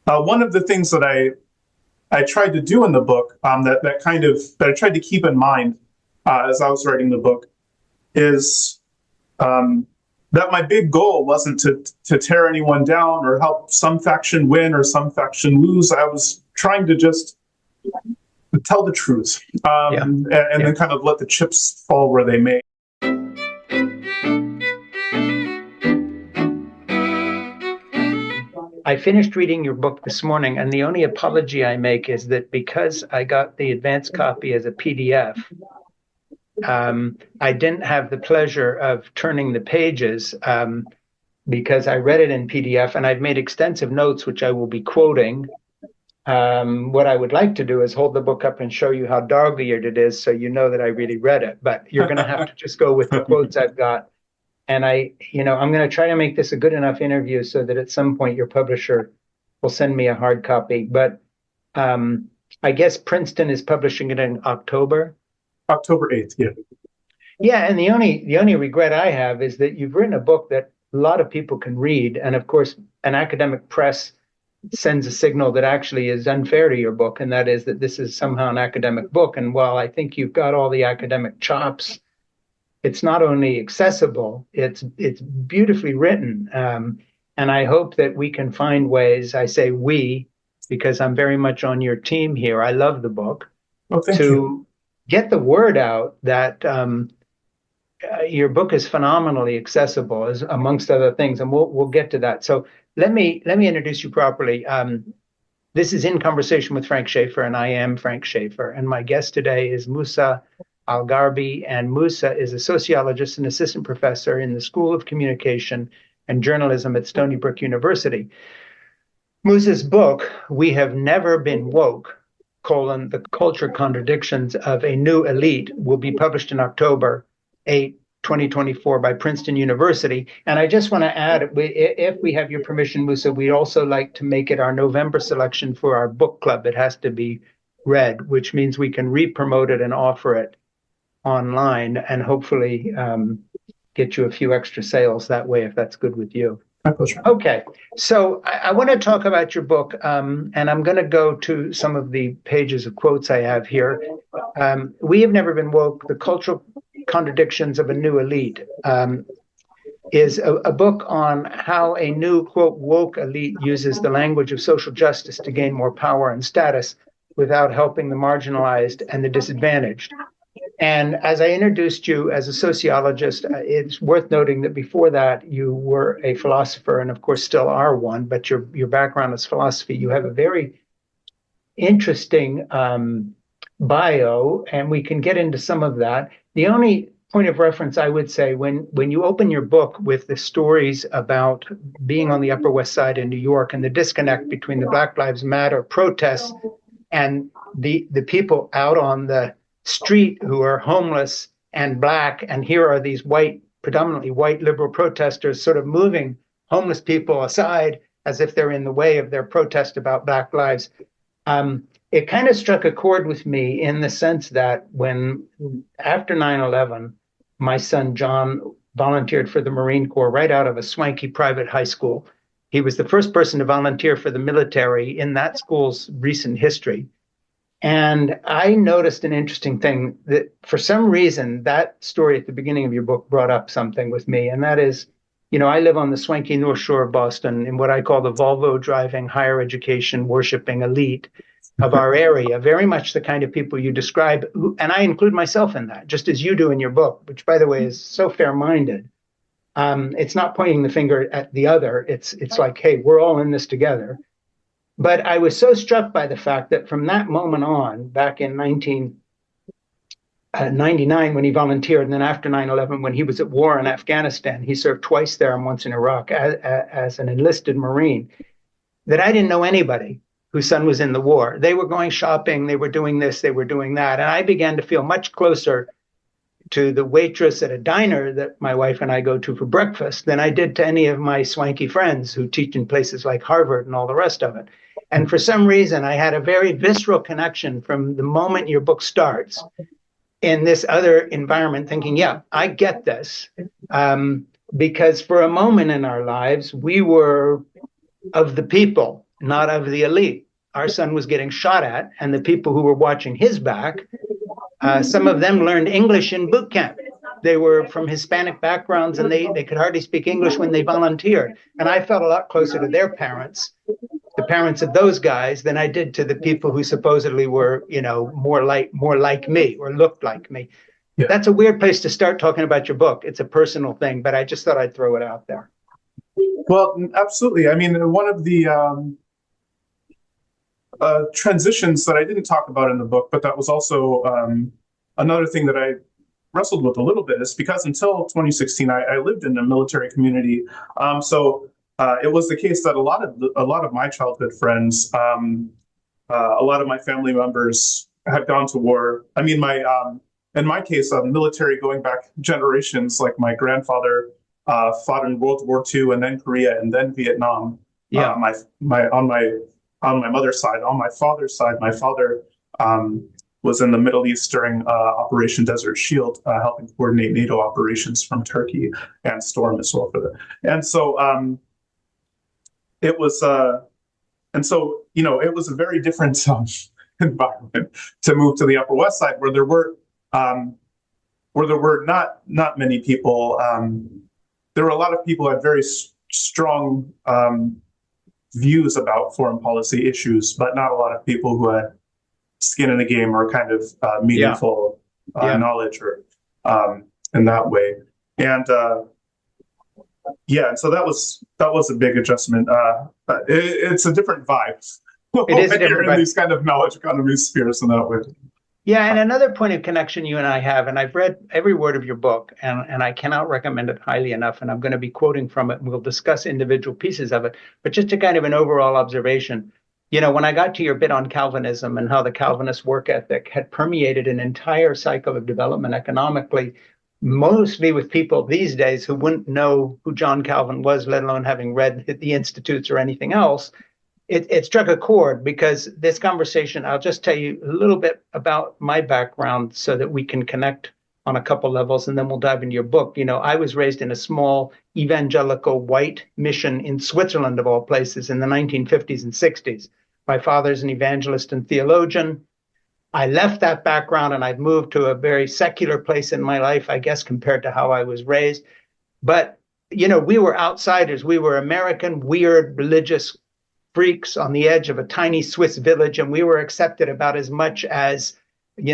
One of the things that I tried to do in the book, that I tried to keep in mind as I was writing the book, is um, that my big goal wasn't to tear anyone down or help some faction win or some faction lose. I was trying to just tell the truth, and then kind of let the chips fall where they may. I finished reading your book this morning, and the only apology I make is that because I got the advanced copy as a PDF, I didn't have the pleasure of turning the pages because I read it in PDF, and I've made extensive notes, which I will be quoting. What I would like to do is hold the book up and show you how dog-eared it is, so you know that I really read it. But you're going to have to just go with the quotes I've got. And I'm going to try to make this a good enough interview so that at some point your publisher will send me a hard copy. But I guess Princeton is publishing it in October. October 8th, yeah. Yeah, and the only regret I have is that you've written a book that a lot of people can read. And of course, an academic press sends a signal that actually is unfair to your book, and that is that this is somehow an academic book. And while I think you've got all the academic chops, it's not only accessible, it's beautifully written. And I hope that we can find ways, I say we, because I'm very much on your team here. I love the book. Oh, thank you. Get the word out that your book is phenomenally accessible, as amongst other things, and we'll get to that. So let me introduce you properly. This is In Conversation with Frank Schaeffer, and I am Frank Schaeffer. And my guest today is Musa al-Gharbi, and Musa is a sociologist and assistant professor in the School of Communication and Journalism at Stony Brook University. Musa's book, We Have Never Been Woke, The Cultural Contradictions of a New Elite, will be published in October 8, 2024 by Princeton University. And I just want to add, if we have your permission, Musa, we'd also like to make it our November selection for our book club. It has to be read, which means we can re-promote it and offer it online and hopefully get you a few extra sales that way, if that's good with you. My pleasure. Okay, so I want to talk about your book, and I'm going to go to some of the pages of quotes I have here. We Have Never Been Woke, The Cultural Contradictions of a New Elite, is a book on how a new, quote, woke elite uses the language of social justice to gain more power and status without helping the marginalized and the disadvantaged. And as I introduced you as a sociologist, it's worth noting that before that you were a philosopher, and of course still are one, but your background is philosophy. You have a very interesting bio, and we can get into some of that. The only point of reference I would say, when you open your book with the stories about being on the Upper West Side in New York and the disconnect between the Black Lives Matter protests and the people out on the street who are homeless and Black, and here are these predominantly white liberal protesters sort of moving homeless people aside as if they're in the way of their protest about Black lives. It kind of struck a chord with me in the sense that after 9/11, my son John volunteered for the Marine Corps right out of a swanky private high school. He was the first person to volunteer for the military in that school's recent history. And I noticed an interesting thing, that for some reason, that story at the beginning of your book brought up something with me. And that is, I live on the swanky North Shore of Boston in what I call the Volvo driving, higher education worshiping elite of our area, very much the kind of people you describe. And I include myself in that, just as you do in your book, which, by the way, is so fair-minded. It's not pointing the finger at the other. It's like, hey, we're all in this together. But I was so struck by the fact that from that moment on, back in 1999 when he volunteered, and then after 9/11 when he was at war in Afghanistan, he served twice there and once in Iraq as an enlisted Marine, that I didn't know anybody whose son was in the war. They were going shopping, they were doing this, they were doing that. And I began to feel much closer to the waitress at a diner that my wife and I go to for breakfast than I did to any of my swanky friends who teach in places like Harvard and all the rest of it. And for some reason, I had a very visceral connection from the moment your book starts in this other environment, thinking, yeah, I get this. Because for a moment in our lives, we were of the people. not of the elite. Our son was getting shot at, and the people who were watching his back, some of them learned English in boot camp. They were from Hispanic backgrounds, and they could hardly speak English when they volunteered. And I felt a lot closer to their parents, the parents of those guys, than I did to the people who supposedly were, more like me or looked like me. Yeah. That's a weird place to start talking about your book. It's a personal thing, but I just thought I'd throw it out there. Well, absolutely. I mean, one of the transitions that I didn't talk about in the book, but that was also another thing that I wrestled with a little bit, is because until 2016, I lived in a military community. So it was the case that a lot of my childhood friends, a lot of my family members had gone to war. I mean, in my case, military going back generations, like my grandfather fought in World War II and then Korea and then Vietnam. Yeah. On my mother's side. On my father's side, my father was in the Middle East during Operation Desert Shield, helping coordinate NATO operations from Turkey, and Storm as well for that. And so it was, it was a very different environment to move to the Upper West Side, where there were not many people. There were a lot of people who had very strong views about foreign policy issues, but not a lot of people who had skin in the game or kind of meaningful knowledge or in that way. And so that was a big adjustment. It's a different vibe. It is a different vibe. In these kind of knowledge economy spheres in that way. Yeah, and another point of connection you and I have, and I've read every word of your book, and I cannot recommend it highly enough, and I'm going to be quoting from it, and we'll discuss individual pieces of it, but just a kind of an overall observation. When I got to your bit on Calvinism and how the Calvinist work ethic had permeated an entire cycle of development economically, mostly with people these days who wouldn't know who John Calvin was, let alone having read the Institutes or anything else, it struck a chord, because this conversation, I'll just tell you a little bit about my background so that we can connect on a couple levels, and then we'll dive into your book. I was raised in a small evangelical white mission in Switzerland, of all places, in the 1950s and 60s. My father's an evangelist and theologian. I left that background and I've moved to a very secular place in my life, I guess, compared to how I was raised. But, we were outsiders. We were American, weird, religious freaks on the edge of a tiny Swiss village, and we were accepted about as much as, I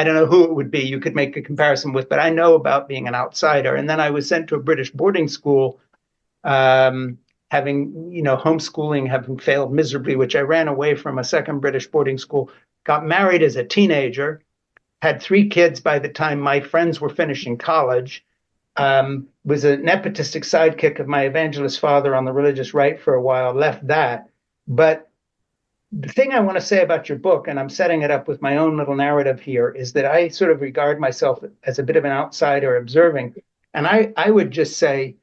don't know who it would be you could make a comparison with, but I know about being an outsider. And then I was sent to a British boarding school, having, homeschooling, having failed miserably, which I ran away from a second British boarding school, got married as a teenager, had 3 kids by the time my friends were finishing college, was a nepotistic sidekick of my evangelist father on the religious right for a while, left that. But the thing I want to say about your book, and I'm setting it up with my own little narrative here, is that I sort of regard myself as a bit of an outsider observing. And I would just say,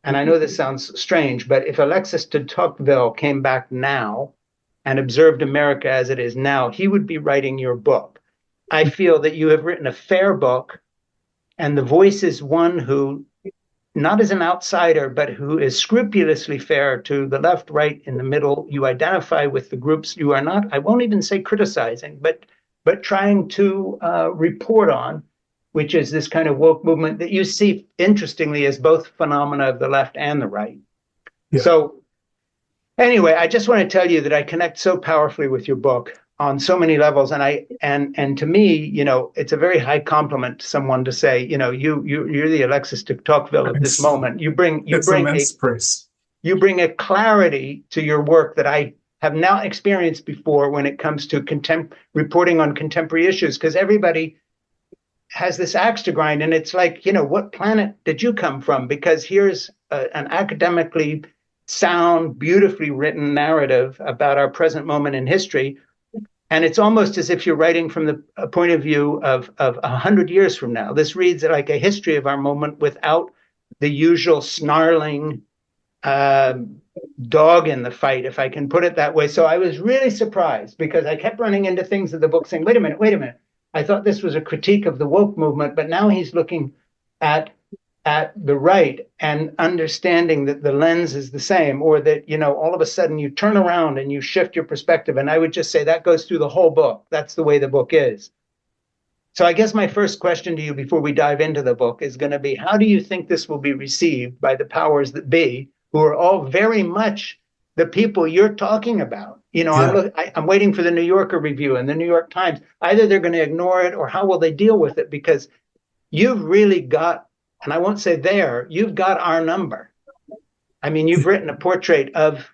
and I know this sounds strange, but if Alexis de Tocqueville came back now and observed America as it is now, he would be writing your book. I feel that you have written a fair book, and the voice is one who, not as an outsider, but who is scrupulously fair to the left, right, in the middle. You identify with the groups you are not, I won't even say criticizing, but trying to report on, which is this kind of woke movement that you see, interestingly, as both phenomena of the left and the right. Yeah. So anyway, I just want to tell you that I connect so powerfully with your book on so many levels, and to me, it's a very high compliment to someone to say, you're the Alexis de Tocqueville at this moment. You bring a clarity to your work that I have not experienced before when it comes to reporting on contemporary issues, because everybody has this axe to grind, and it's like, what planet did you come from? Because here's an academically sound, beautifully written narrative about our present moment in history. And it's almost as if you're writing from the point of view of 100 years from now. This reads like a history of our moment without the usual snarling dog in the fight, if I can put it that way. So I was really surprised, because I kept running into things in the book saying, wait a minute. I thought this was a critique of the woke movement, but now he's looking at at the right and understanding that the lens is the same, or that, all of a sudden you turn around and you shift your perspective. And I would just say that goes through the whole book. That's the way the book is. So I guess my first question to you before we dive into the book is going to be, how do you think this will be received by the powers that be, who are all very much the people you're talking about? Yeah. I'm waiting for the New Yorker review and the New York Times. Either they're going to ignore it, or how will they deal with it? Because you've really got, and I won't say you've got our number. I mean, you've written a portrait of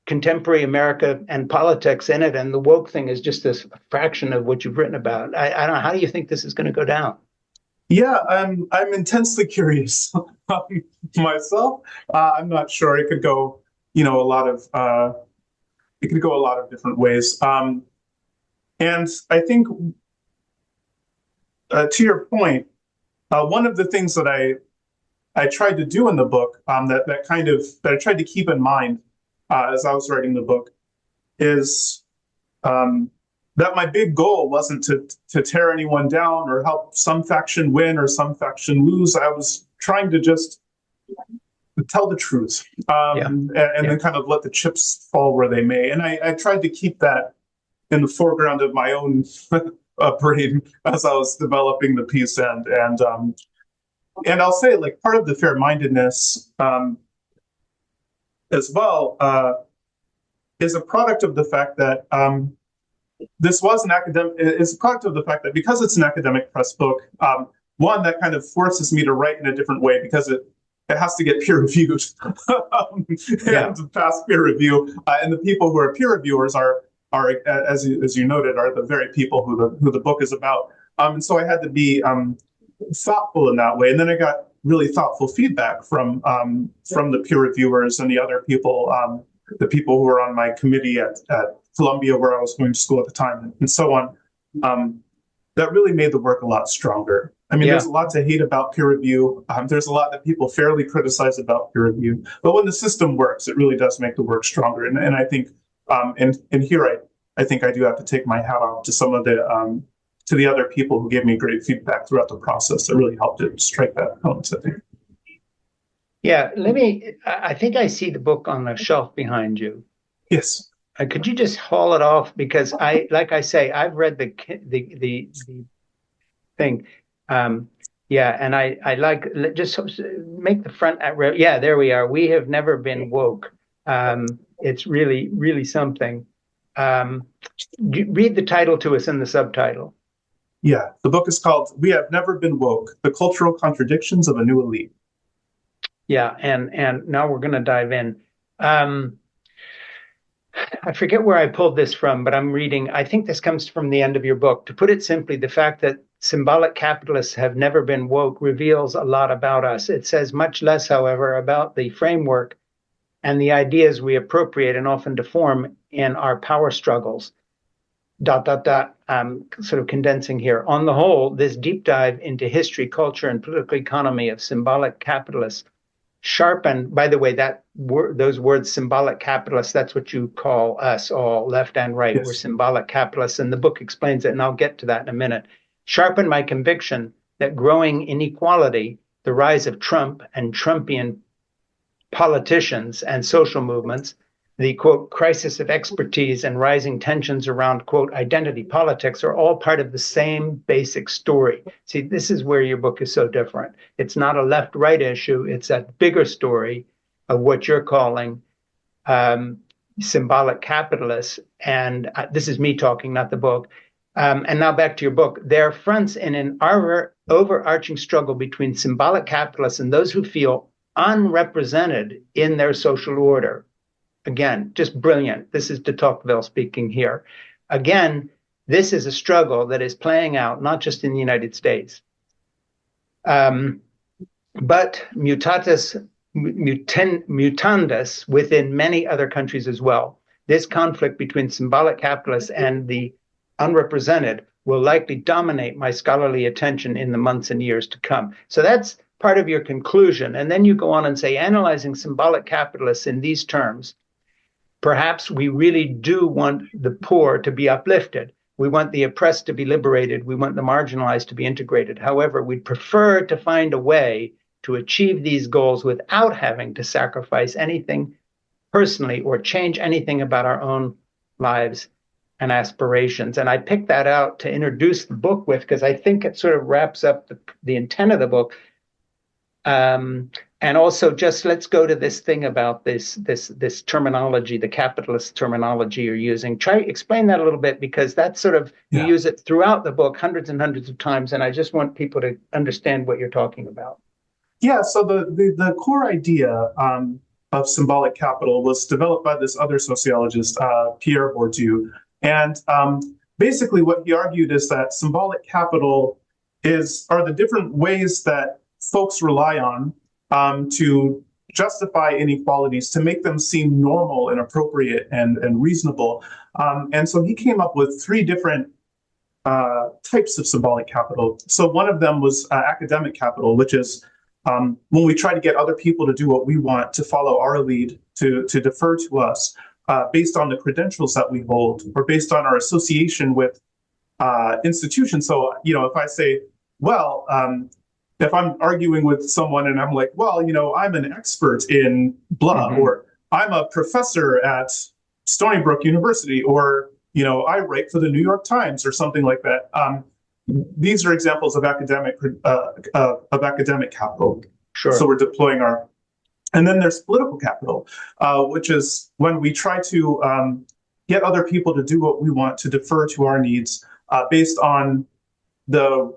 contemporary America and politics in it, and the woke thing is just this fraction of what you've written about. I don't know. How do you think this is going to go down? Yeah, I'm intensely curious myself. I'm not sure. It could go, a lot of it could go a lot of different ways. And I think, to your point, one of the things that I tried to do in the book, that I tried to keep in mind as I was writing the book, is that my big goal wasn't to tear anyone down or help some faction win or some faction lose. I was trying to just tell the truth, and then kind of let the chips fall where they may. And I tried to keep that in the foreground of my own brain as I was developing the piece. And I'll say, like, part of the fair-mindedness as well is a product of the fact that this was an academic. It's a product of the fact that because it's an academic press book, one that kind of forces me to write in a different way because it has to get peer reviewed and pass peer review. And the people who are peer reviewers are as you noted, are the very people who the book is about. And so I had to be thoughtful in that way. And then I got really thoughtful feedback from the peer reviewers and the other people, the people who were on my committee at Columbia, where I was going to school at the time, and so on. That really made the work a lot stronger. I mean, there's a lot to hate about peer review. There's a lot that people fairly criticize about peer review. But when the system works, it really does make the work stronger. And I think, and here I think I do have to take my hat off to some of to the other people who gave me great feedback throughout the process. That really helped it strike that balance, I think. Yeah, I think I see the book on the shelf behind you. Yes. Could you just haul it off? Because like I say, I've read the thing. And I like, just make the front. Yeah, there we are. We have never been woke. It's really, really something. Read the title to us and the subtitle. Yeah, the book is called "We Have Never Been Woke: The Cultural Contradictions of a New Elite." Yeah, and now we're going to dive in. I forget where I pulled this from, but I'm reading. I think this comes from the end of your book. To put it simply, the fact that symbolic capitalists have never been woke reveals a lot about us. It says much less, however, about the framework and the ideas we appropriate and often deform in our power struggles. ... Sort of condensing here. On the whole, this deep dive into history, culture, and political economy of symbolic capitalists sharpened, by the way, those words, symbolic capitalists, that's what you call us all, left and right. Yes. We're symbolic capitalists, and the book explains it, and I'll get to that in a minute. Sharpened my conviction that growing inequality, the rise of Trump and Trumpian politicians and social movements, the, quote, crisis of expertise and rising tensions around, quote, identity politics are all part of the same basic story. See, this is where your book is so different. It's not a left-right issue. It's a bigger story of what you're calling symbolic capitalists. And this is me talking, not the book. And now back to your book. There are fronts in an overarching struggle between symbolic capitalists and those who feel unrepresented in their social order. Again, just brilliant. This is de Tocqueville speaking here. Again, this is a struggle that is playing out not just in the United States, but mutandis within many other countries as well. This conflict between symbolic capitalists and the unrepresented will likely dominate my scholarly attention in the months and years to come. So that's part of your conclusion. And then you go on and say, analyzing symbolic capitalists in these terms, perhaps we really do want the poor to be uplifted. We want the oppressed to be liberated. We want the marginalized to be integrated. However, we'd prefer to find a way to achieve these goals without having to sacrifice anything personally or change anything about our own lives and aspirations. And I picked that out to introduce the book with because I think it sort of wraps up the intent of the book. And also, just let's go to this thing about this terminology, the capitalist terminology you're using. Explain that a little bit, because that's sort of, you use it throughout the book hundreds and hundreds of times, and I just want people to understand what you're talking about. Yeah, so the core idea of symbolic capital was developed by this other sociologist, Pierre Bourdieu. And basically what he argued is that symbolic capital are the different ways that folks rely on to justify inequalities, to make them seem normal and appropriate and reasonable. And so he came up with three different types of symbolic capital. So one of them was academic capital, which is when we try to get other people to do what we want, to follow our lead, to defer to us based on the credentials that we hold or based on our association with institutions. So, if I say, well, if I'm arguing with someone and I'm like, well, I'm an expert in blah, or I'm a professor at Stony Brook University, or, I write for the New York Times or something like that. These are examples of academic capital. Sure. So we're deploying and then there's political capital, which is when we try to get other people to do what we want, to defer to our needs based on the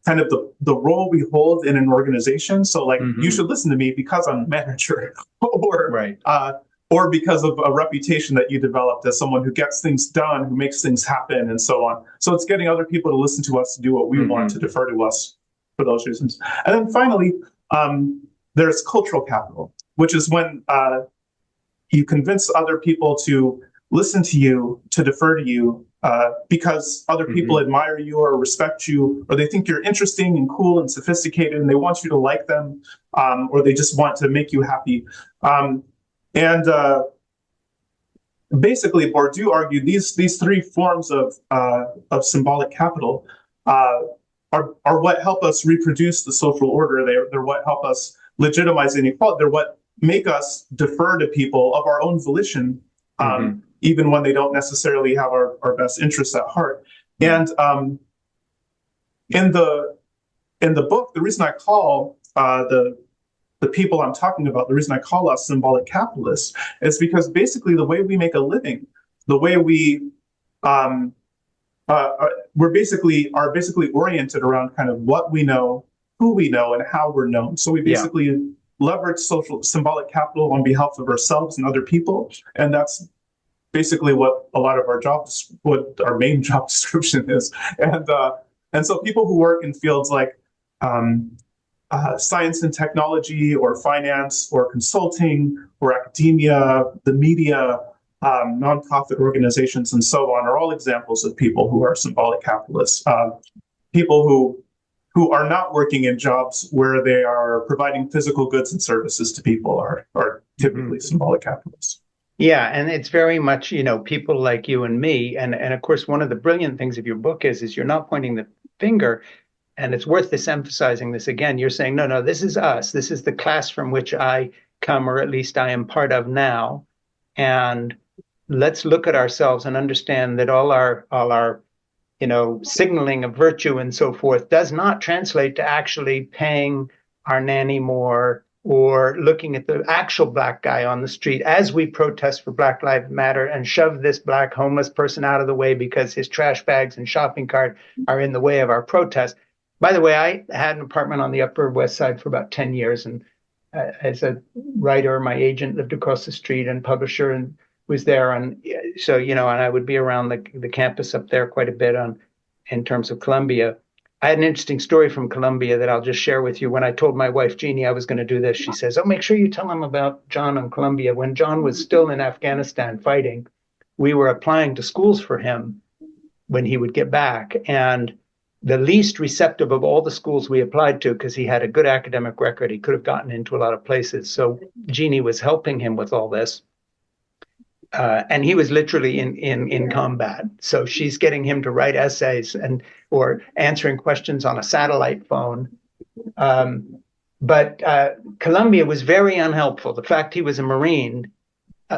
kind of the role we hold in an organization. So like, you should listen to me because I'm a manager, or right. Or because of a reputation that you developed as someone who gets things done, who makes things happen, and so on. So it's getting other people to listen to us, to do what we want, to defer to us for those reasons. And then finally, there's cultural capital, which is when you convince other people to listen to you, to defer to you, because other people admire you or respect you, or they think you're interesting and cool and sophisticated, and they want you to like them, or they just want to make you happy. And basically, Bourdieu argued these three forms of symbolic capital are what help us reproduce the social order. They're what help us legitimize inequality. They're what make us defer to people of our own volition, even when they don't necessarily have our best interests at heart. And in the book, the reason I call the people I'm talking about, the reason I call us symbolic capitalists, is because basically the way we make a living, the way we are basically oriented around kind of what we know, who we know, and how we're known. So we basically leverage symbolic capital on behalf of ourselves and other people, and that's basically what a lot of what our main job description is. And so people who work in fields like science and technology, or finance, or consulting, or academia, the media, nonprofit organizations, and so on, are all examples of people who are symbolic capitalists. People who are not working in jobs where they are providing physical goods and services to people are typically symbolic capitalists. Yeah, and it's very much, people like you and me. And of course, one of the brilliant things of your book is you're not pointing the finger. And it's worth emphasizing this again. You're saying, no, this is us. This is the class from which I come, or at least I am part of now. And let's look at ourselves and understand that all our signaling of virtue and so forth does not translate to actually paying our nanny more, or looking at the actual black guy on the street as we protest for Black Lives Matter and shove this black homeless person out of the way because his trash bags and shopping cart are in the way of our protest. By the way, I had an apartment on the Upper West Side for about 10 years. And as a writer, my agent lived across the street, and publisher, and was there. And so, and I would be around the campus up there quite a bit in terms of Columbia. I had an interesting story from Columbia that I'll just share with you. When I told my wife, Jeannie, I was going to do this, she says, make sure you tell him about John on Columbia. When John was still in Afghanistan fighting, we were applying to schools for him when he would get back. And the least receptive of all the schools we applied to, because he had a good academic record, he could have gotten into a lot of places. So Jeannie was helping him with all this. And he was literally in combat. So she's getting him to write essays or answering questions on a satellite phone. But Columbia was very unhelpful. The fact he was a Marine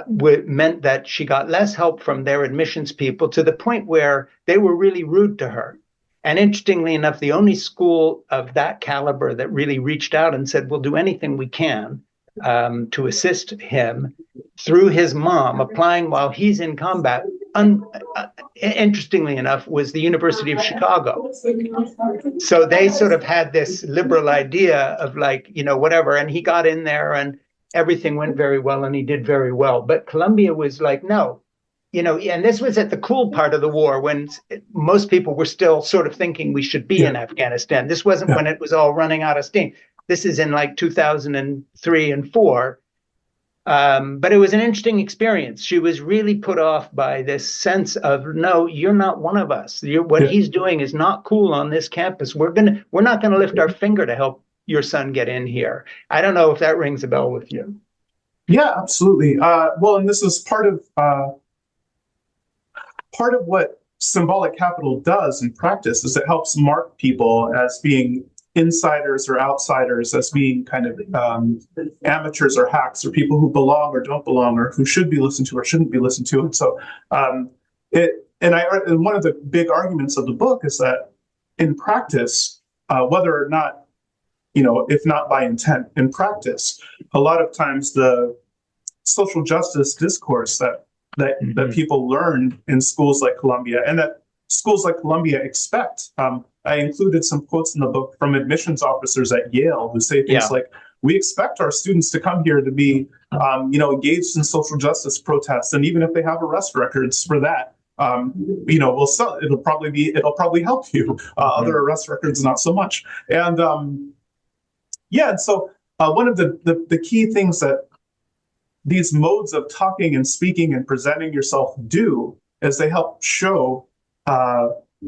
meant that she got less help from their admissions people, to the point where they were really rude to her. And interestingly enough, the only school of that caliber that really reached out and said, we'll do anything we can to assist him, through his mom applying while he's in combat, interestingly enough, was the University of Chicago. So they sort of had this liberal idea of, like, whatever. And he got in there and everything went very well and he did very well. But Columbia was like, no, and this was at the cool part of the war, when most people were still sort of thinking we should be in Afghanistan. This wasn't when it was all running out of steam. This is in like 2003 and 4. But it was an interesting experience. She was really put off by this sense of, no, you're not one of us. What he's doing is not cool on this campus. We're not going to lift our finger to help your son get in here. I don't know if that rings a bell with you. Yeah, absolutely. Well, and this is part of what symbolic capital does in practice, is it helps mark people as being insiders or outsiders, as being kind of amateurs or hacks, or people who belong or don't belong, or who should be listened to or shouldn't be listened to. And so and one of the big arguments of the book is that in practice, whether or not, if not by intent, in practice, a lot of times the social justice discourse that people learn in schools like Columbia, and that schools like Columbia expect. I included some quotes in the book from admissions officers at Yale who say things like, we expect our students to come here to be, engaged in social justice protests. And even if they have arrest records for that, we'll sell it. It'll probably help you. Other arrest records, not so much. And and so one of the key things that these modes of talking and speaking and presenting yourself do is they help show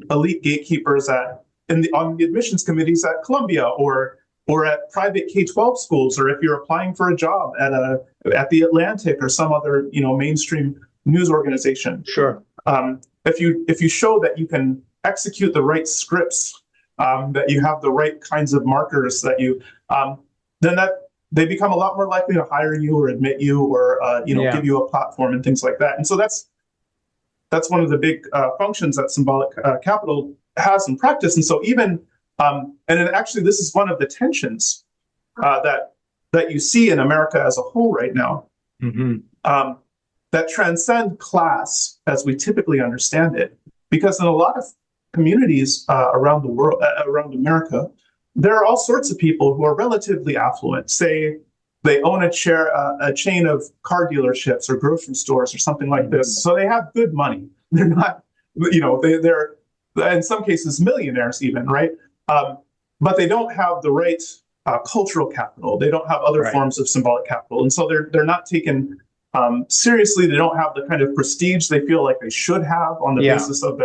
elite gatekeepers on the admissions committees at Columbia, or at private K-12 schools, or if you're applying for a job at the Atlantic or some other mainstream news organization. Sure. If you show that you can execute the right scripts, that you have the right kinds of markers, that you then they become a lot more likely to hire you or admit you, or give you a platform and things like that. And so that's one of the big functions that symbolic capital has in practice. And so even and then actually this is one of the tensions that you see in America as a whole right now, that transcend class as we typically understand it. Because in a lot of communities around the world, around America, there are all sorts of people who are relatively affluent. Say they own a chain of car dealerships or grocery stores or something like this. So they have good money. They're not, they're in some cases millionaires even, right? But they don't have the right cultural capital. They don't have other forms of symbolic capital. And so they're not taken seriously. They don't have the kind of prestige they feel like they should have on the basis of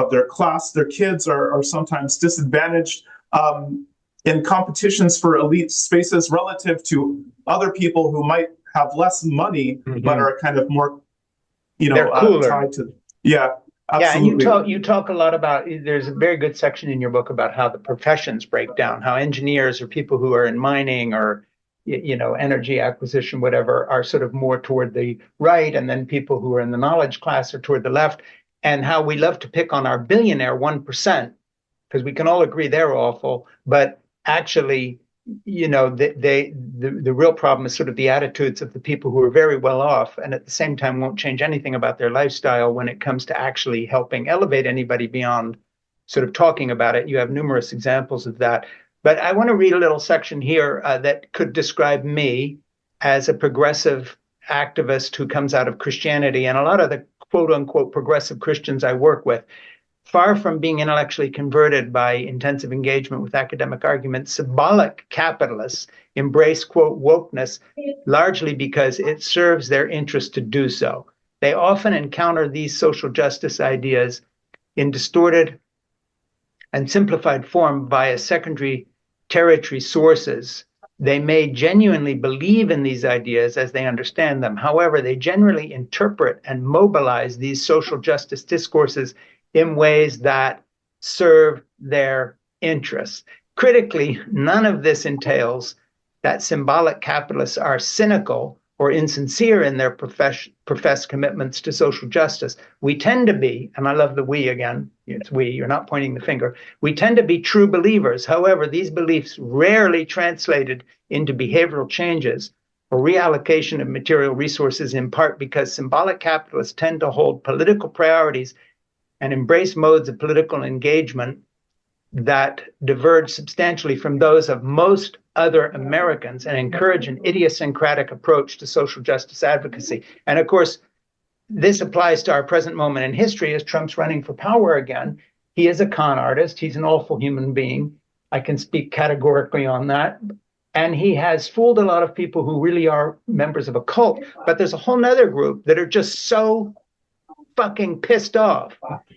their class. Their kids are sometimes disadvantaged in competitions for elite spaces relative to other people who might have less money, but are kind of more, tied to. Yeah, absolutely. Yeah, and you talk a lot about, there's a very good section in your book about how the professions break down, how engineers or people who are in mining or, energy acquisition, whatever, are sort of more toward the right, and then people who are in the knowledge class are toward the left, and how we love to pick on our billionaire 1%, because we can all agree they're awful, but actually, the real problem is sort of the attitudes of the people who are very well off, and at the same time won't change anything about their lifestyle when it comes to actually helping elevate anybody beyond sort of talking about it. You have numerous examples of that. But I want to read a little section here that could describe me as a progressive activist who comes out of Christianity, and a lot of the quote unquote progressive Christians I work with, far from being intellectually converted by intensive engagement with academic arguments, symbolic capitalists embrace, quote, wokeness, largely because it serves their interest to do so. They often encounter these social justice ideas in distorted and simplified form via secondary territory sources. They may genuinely believe in these ideas as they understand them. However, they generally interpret and mobilize these social justice discourses in ways that serve their interests. Critically, none of this entails that symbolic capitalists are cynical or insincere in their professed commitments to social justice. We tend to be, and I love the we again, it's we, you're not pointing the finger, we tend to be true believers. However, these beliefs rarely translated into behavioral changes or reallocation of material resources, in part because symbolic capitalists tend to hold political priorities and embrace modes of political engagement that diverge substantially from those of most other Americans and encourage an idiosyncratic approach to social justice advocacy. And of course, this applies to our present moment in history as Trump's running for power again. He is a con artist. He's an awful human being. I can speak categorically on that. And he has fooled a lot of people who really are members of a cult. But there's a whole nother group that are just so fucking pissed off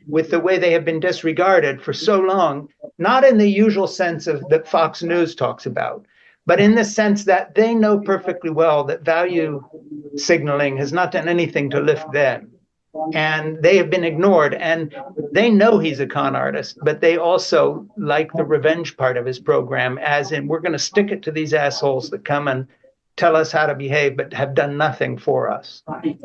with the way they have been disregarded for so long, not in the usual sense of that Fox News talks about, but in the sense that they know perfectly well that value signaling has not done anything to lift them. And they have been ignored, and they know he's a con artist, but they also like the revenge part of his program, as in, we're going to stick it to these assholes that come and tell us how to behave, but have done nothing for us.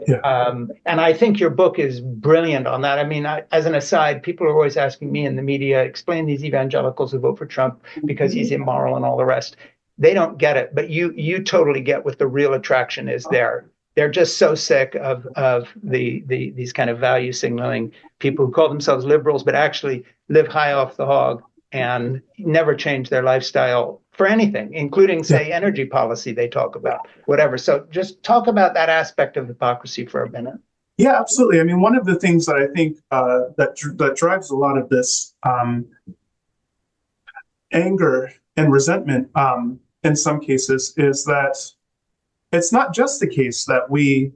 Yeah. And I think your book is brilliant on that. I mean, as an aside, people are always asking me in the media, explain these evangelicals who vote for Trump because he's immoral and all the rest. They don't get it, but you totally get what the real attraction is there. They're just so sick of these kind of value signaling people who call themselves liberals, but actually live high off the hog and never change their lifestyle for anything, including, say, energy policy they talk about, whatever. So just talk about that aspect of hypocrisy for a minute. Yeah, absolutely. I mean, one of the things that I think that drives a lot of this anger and resentment in some cases is that it's not just the case that we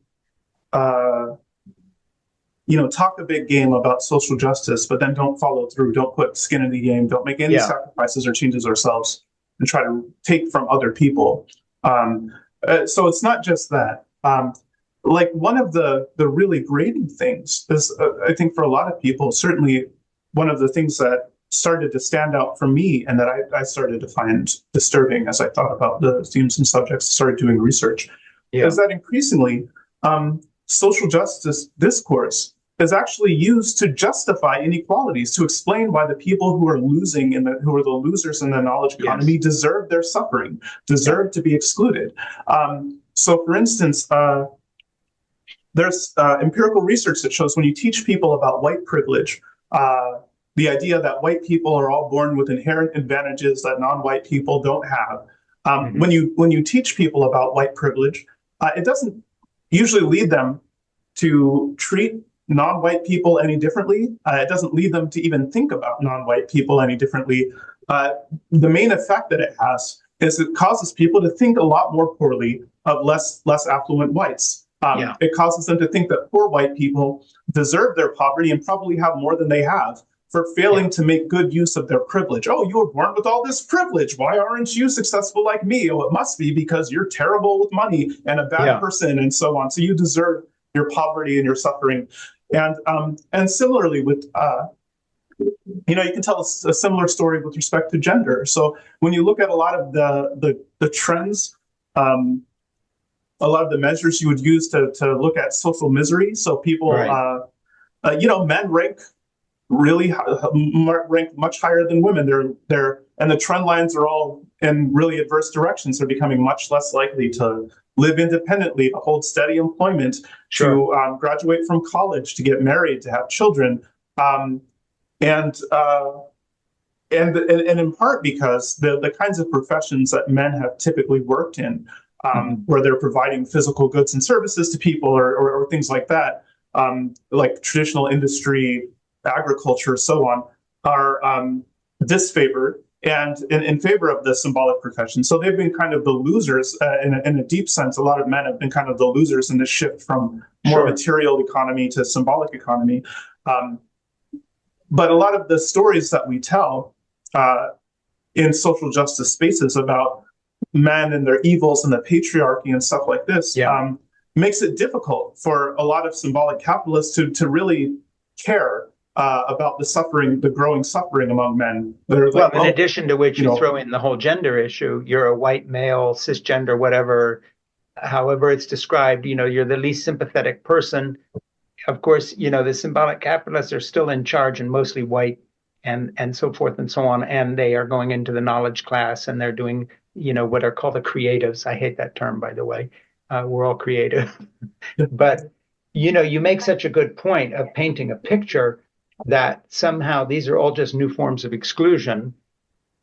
talk a big game about social justice, but then don't follow through, don't put skin in the game, don't make any sacrifices or changes ourselves, and try to take from other people. So it's not just that. Like one of the really grating things is, I think for a lot of people, certainly one of the things that started to stand out for me and that I started to find disturbing as I thought about the themes and subjects, started doing research, is that increasingly social justice discourse is actually used to justify inequalities, to explain why the people who are losing and who are the losers in the knowledge economy deserve their suffering, deserve to be excluded. So, for instance, there's empirical research that shows when you teach people about white privilege, the idea that white people are all born with inherent advantages that non-white people don't have. When you teach people about white privilege, it doesn't usually lead them to treat non-white people any differently. It doesn't lead them to even think about non-white people any differently. The main effect that it has is it causes people to think a lot more poorly of less affluent whites. It causes them to think that poor white people deserve their poverty and probably have more than they have for failing to make good use of their privilege. Oh, you were born with all this privilege. Why aren't you successful like me? Oh, it must be because you're terrible with money and a bad person and so on. So you deserve your poverty and your suffering. And similarly with, you can tell a similar story with respect to gender. So when you look at a lot of the trends, a lot of the measures you would use to look at social misery. So people, men rank much higher than women. And the trend lines are all in really adverse directions. They're becoming much less likely to live independently, to hold steady employment, to graduate from college, to get married, to have children, and in part because the kinds of professions that men have typically worked in, where they're providing physical goods and services to people, or things like that, like traditional industry, agriculture, so on, are disfavored and in favor of the symbolic profession. So they've been kind of the losers in a deep sense. A lot of men have been kind of the losers in this shift from more material economy to symbolic economy. But a lot of the stories that we tell in social justice spaces about men and their evils and the patriarchy and stuff like this makes it difficult for a lot of symbolic capitalists to really care about the suffering, the growing suffering among men. They're Well, like, in well, addition to which you you know, throw in the whole gender issue, you're a white male, cisgender, whatever, however it's described, you're the least sympathetic person. Of course, the symbolic capitalists are still in charge and mostly white and so forth and so on. And they are going into the knowledge class and they're doing, what are called the creatives. I hate that term, by the way. We're all creative. But, you make such a good point of painting a picture that somehow these are all just new forms of exclusion.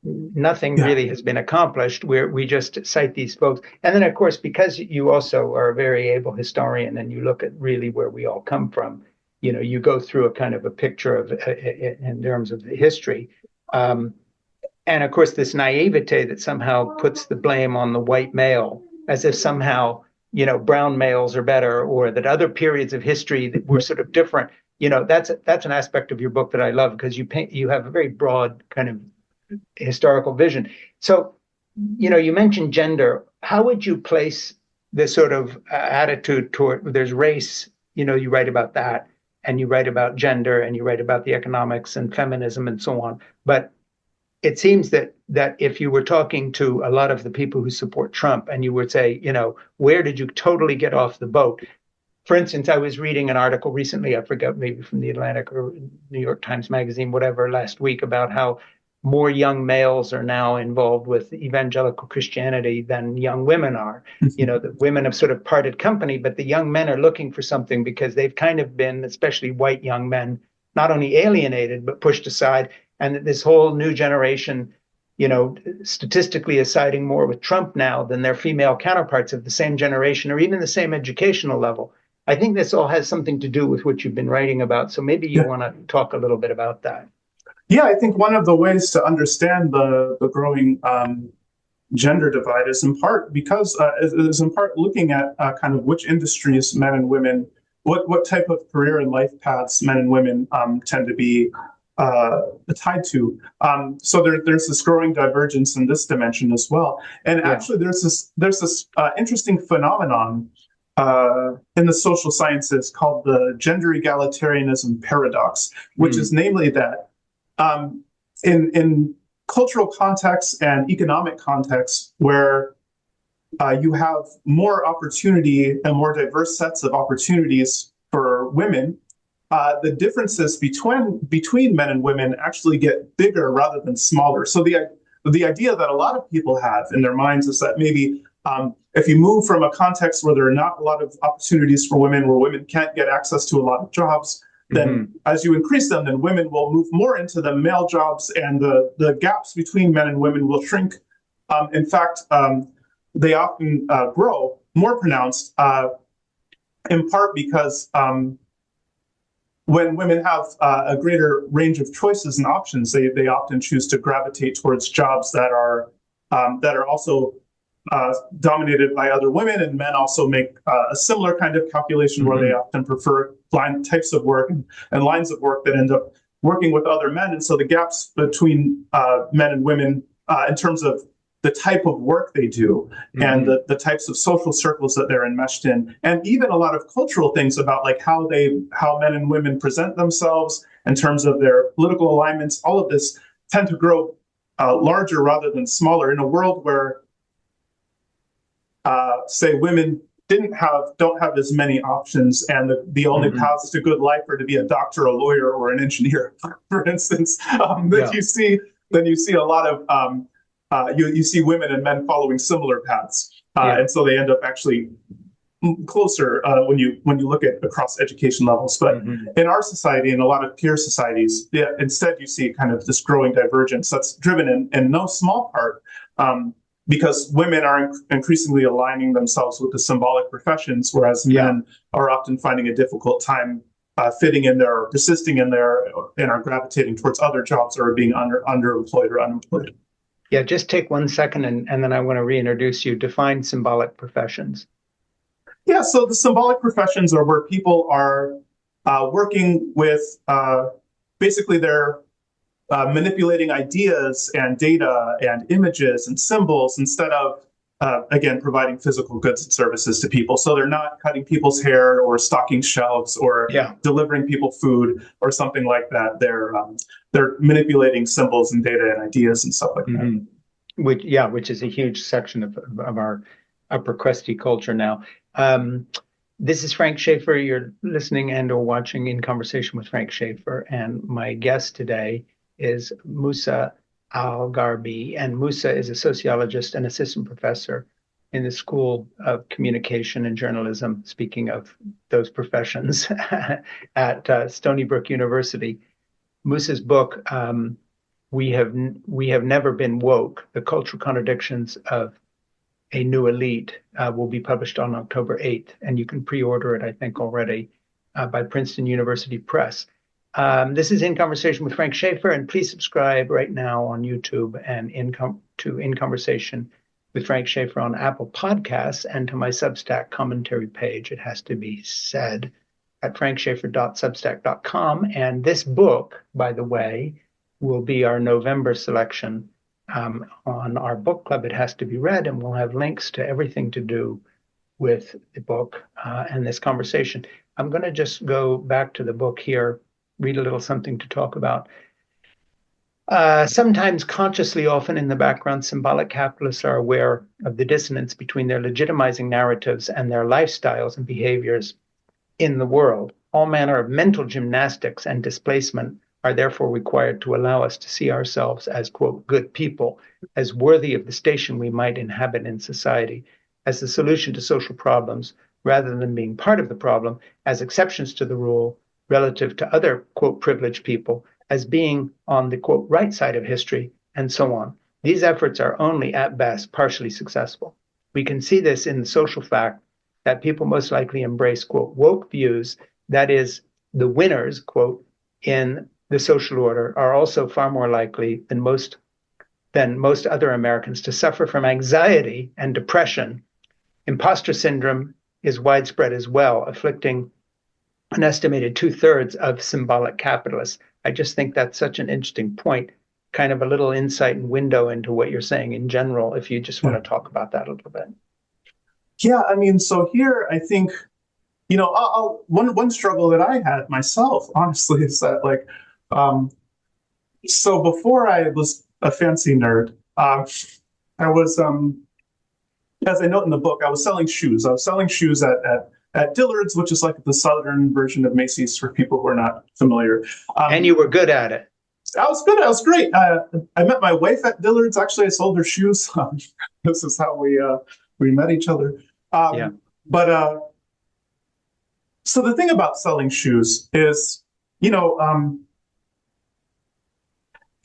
Nothing yeah, really has been accomplished where we just cite these folks. And then, of course, because you also are a very able historian and you look at really where we all come from, you go through a kind of a picture of in terms of the history. Um, and of course, this naivete that somehow puts the blame on the white male as if somehow, brown males are better or that other periods of history that were sort of different. That's an aspect of your book that I love because you have a very broad kind of historical vision. So, you mentioned gender. How would you place this sort of attitude toward there's race? You write about that, and you write about gender, and you write about the economics and feminism and so on. But it seems that if you were talking to a lot of the people who support Trump, and you would say, where did you totally get off the boat? For instance, I was reading an article recently, I forget, maybe from the Atlantic or New York Times Magazine, whatever, last week about how more young males are now involved with evangelical Christianity than young women are. The women have sort of parted company, but the young men are looking for something because they've kind of been, especially white young men, not only alienated, but pushed aside. And that this whole new generation, statistically is siding more with Trump now than their female counterparts of the same generation or even the same educational level. I think this all has something to do with what you've been writing about. So maybe you yeah. want to talk a little bit about that. Yeah, I think one of the ways to understand the growing gender divide is in part because is in part looking at kind of which industries men and women, what type of career and life paths men and women tend to be tied to. So there's this growing divergence in this dimension as well. And Yeah. actually, there's this interesting phenomenon in the social sciences called the gender egalitarianism paradox, which is namely that um, in cultural contexts and economic contexts where you have more opportunity and more diverse sets of opportunities for women, the differences between men and women actually get bigger rather than smaller. So the idea that a lot of people have in their minds is that maybe if you move from a context where there are not a lot of opportunities for women, where women can't get access to a lot of jobs, then as you increase them, then women will move more into the male jobs, and the gaps between men and women will shrink. In fact, they often grow more pronounced, in part because when women have a greater range of choices and options, they often choose to gravitate towards jobs that are also dominated by other women, and men also make a similar kind of calculation where they often prefer types of work and lines of work that end up working with other men. And so the gaps between men and women in terms of the type of work they do and the types of social circles that they're enmeshed in, and even a lot of cultural things about like how men and women present themselves in terms of their political alignments, all of this tend to grow larger rather than smaller in a world where say women don't have as many options, and the only paths to good life are to be a doctor, a lawyer, or an engineer, for instance. Then you see a lot of you see women and men following similar paths, and so they end up actually closer when you look at across education levels. But in our society and a lot of peer societies, instead you see kind of this growing divergence that's driven in no small part because women are increasingly aligning themselves with the symbolic professions, whereas men are often finding a difficult time fitting in there, or persisting in there, and are gravitating towards other jobs or being underemployed or unemployed. Yeah, just take 1 second and then I want to reintroduce you. Define symbolic professions. Yeah, so the symbolic professions are where people are working with basically they're manipulating ideas and data and images and symbols instead of again, providing physical goods and services to people. So they're not cutting people's hair or stocking shelves or Yeah. delivering people food or something like that. They're manipulating symbols and data and ideas and stuff like that. Which is a huge section of our upper crusty culture now. This is Frank Schaeffer. You're listening and or watching In Conversation with Frank Schaeffer. And my guest today is Musa al-Gharbi. And Musa is a sociologist and assistant professor in the School of Communication and Journalism, speaking of those professions, at Stony Brook University. Musa's book, we have never been woke. The Cultural Contradictions of a New Elite will be published on October 8th, and you can pre-order it, I think, already by Princeton University Press. This is In Conversation with Frank Schaeffer, and please subscribe right now on YouTube and In Conversation with Frank Schaeffer on Apple Podcasts and to my Substack commentary page, it has to be said, at frankschaeffer.substack.com. And this book, by the way, will be our November selection on our book club. It has to be read, and we'll have links to everything to do with the book and this conversation. I'm going to just go back to the book here, read a little something to talk about. Sometimes consciously, often in the background, symbolic capitalists are aware of the dissonance between their legitimizing narratives and their lifestyles and behaviors in the world. All manner of mental gymnastics and displacement are therefore required to allow us to see ourselves as, quote, good people, as worthy of the station we might inhabit in society, as the solution to social problems, rather than being part of the problem, as exceptions to the rule relative to other, quote, privileged people, as being on the, quote, right side of history, and so on. These efforts are only, at best, partially successful. We can see this in the social fact that people most likely embrace, quote, woke views, that is, the winners, quote, in the social order, are also far more likely than most other Americans to suffer from anxiety and depression. Imposter syndrome is widespread as well, afflicting an estimated 2/3 of symbolic capitalists. I just think that's such an interesting point, kind of a little insight and window into what you're saying in general, if you just want to talk about that a little bit. Yeah, I mean, so here I think, one struggle that I had myself, honestly, is that so before I was a fancy nerd, I was, as I note in the book, I was selling shoes. I was selling shoes at Dillard's, which is like the southern version of Macy's for people who are not familiar. And you were good at it. I was good. I was great. I met my wife at Dillard's. Actually, I sold her shoes. This is how we met each other. But so the thing about selling shoes is,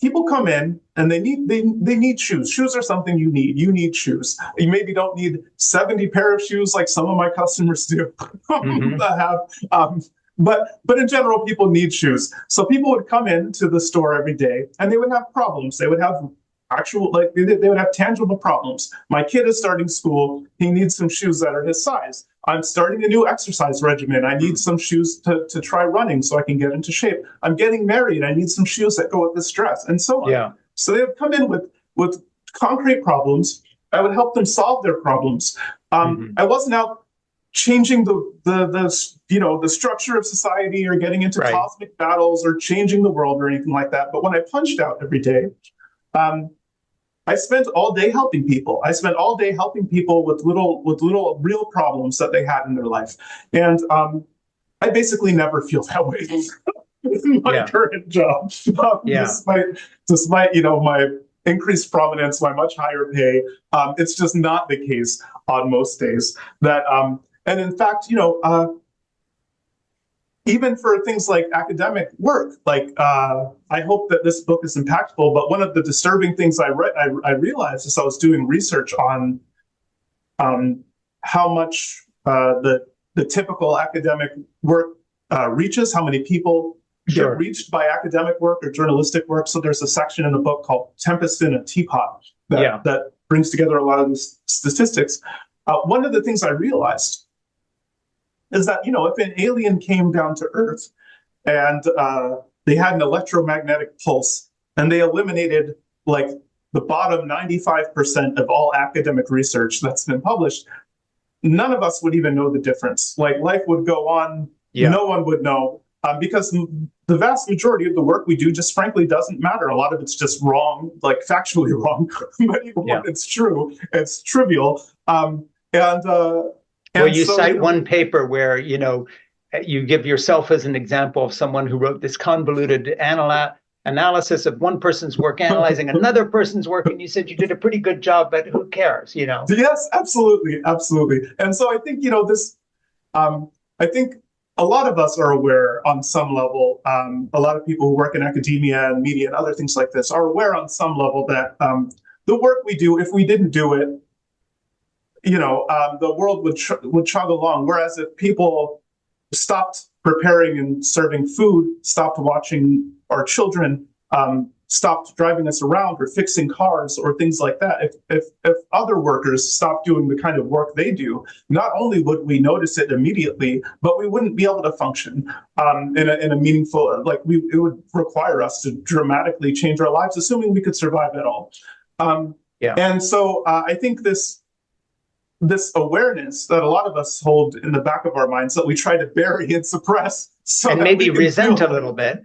people come in and they need shoes. Shoes are something you need. You need shoes. You maybe don't need 70 pair of shoes like some of my customers do that have. But in general, people need shoes. So people would come into the store every day and they would have problems. They would have they would have tangible problems. My kid is starting school. He needs some shoes that are his size. I'm starting a new exercise regimen. I need some shoes to try running so I can get into shape. I'm getting married. I need some shoes that go with this dress, and so on. Yeah. So they would come in with concrete problems. I would help them solve their problems. I wasn't out changing the structure of society or getting into cosmic battles or changing the world or anything like that. But when I punched out every day, I spent all day helping people. I spent all day helping people with little real problems that they had in their life. And I basically never feel that way in my current job. Despite my increased prominence, my much higher pay, it's just not the case on most days. And in fact, even for things like academic work, I hope that this book is impactful. But one of the disturbing things I realized as I was doing research on how much the typical academic work reaches, how many people get reached by academic work or journalistic work. So there's a section in the book called "Tempest in a Teapot" that brings together a lot of these statistics. One of the things I realized is that, if an alien came down to Earth and they had an electromagnetic pulse and they eliminated the bottom 95% of all academic research that's been published, none of us would even know the difference. Like life would go on, no one would know, because the vast majority of the work we do just frankly doesn't matter. A lot of it's just wrong, like factually wrong, but even when it's true, it's trivial. Well, you cite one paper where, you give yourself as an example of someone who wrote this convoluted analysis of one person's work analyzing another person's work, and you said you did a pretty good job, but who cares, Yes, absolutely. And so I think, I think a lot of us are aware on some level, a lot of people who work in academia and media and other things like this are aware on some level that the work we do, if we didn't do it, the world would chug along. Whereas if people stopped preparing and serving food, stopped watching our children, stopped driving us around or fixing cars or things like that, if other workers stopped doing the kind of work they do, not only would we notice it immediately, but we wouldn't be able to function in a meaningful, it would require us to dramatically change our lives, assuming we could survive at all. And so I think this awareness that a lot of us hold in the back of our minds that we try to bury and suppress, and maybe resent a little bit,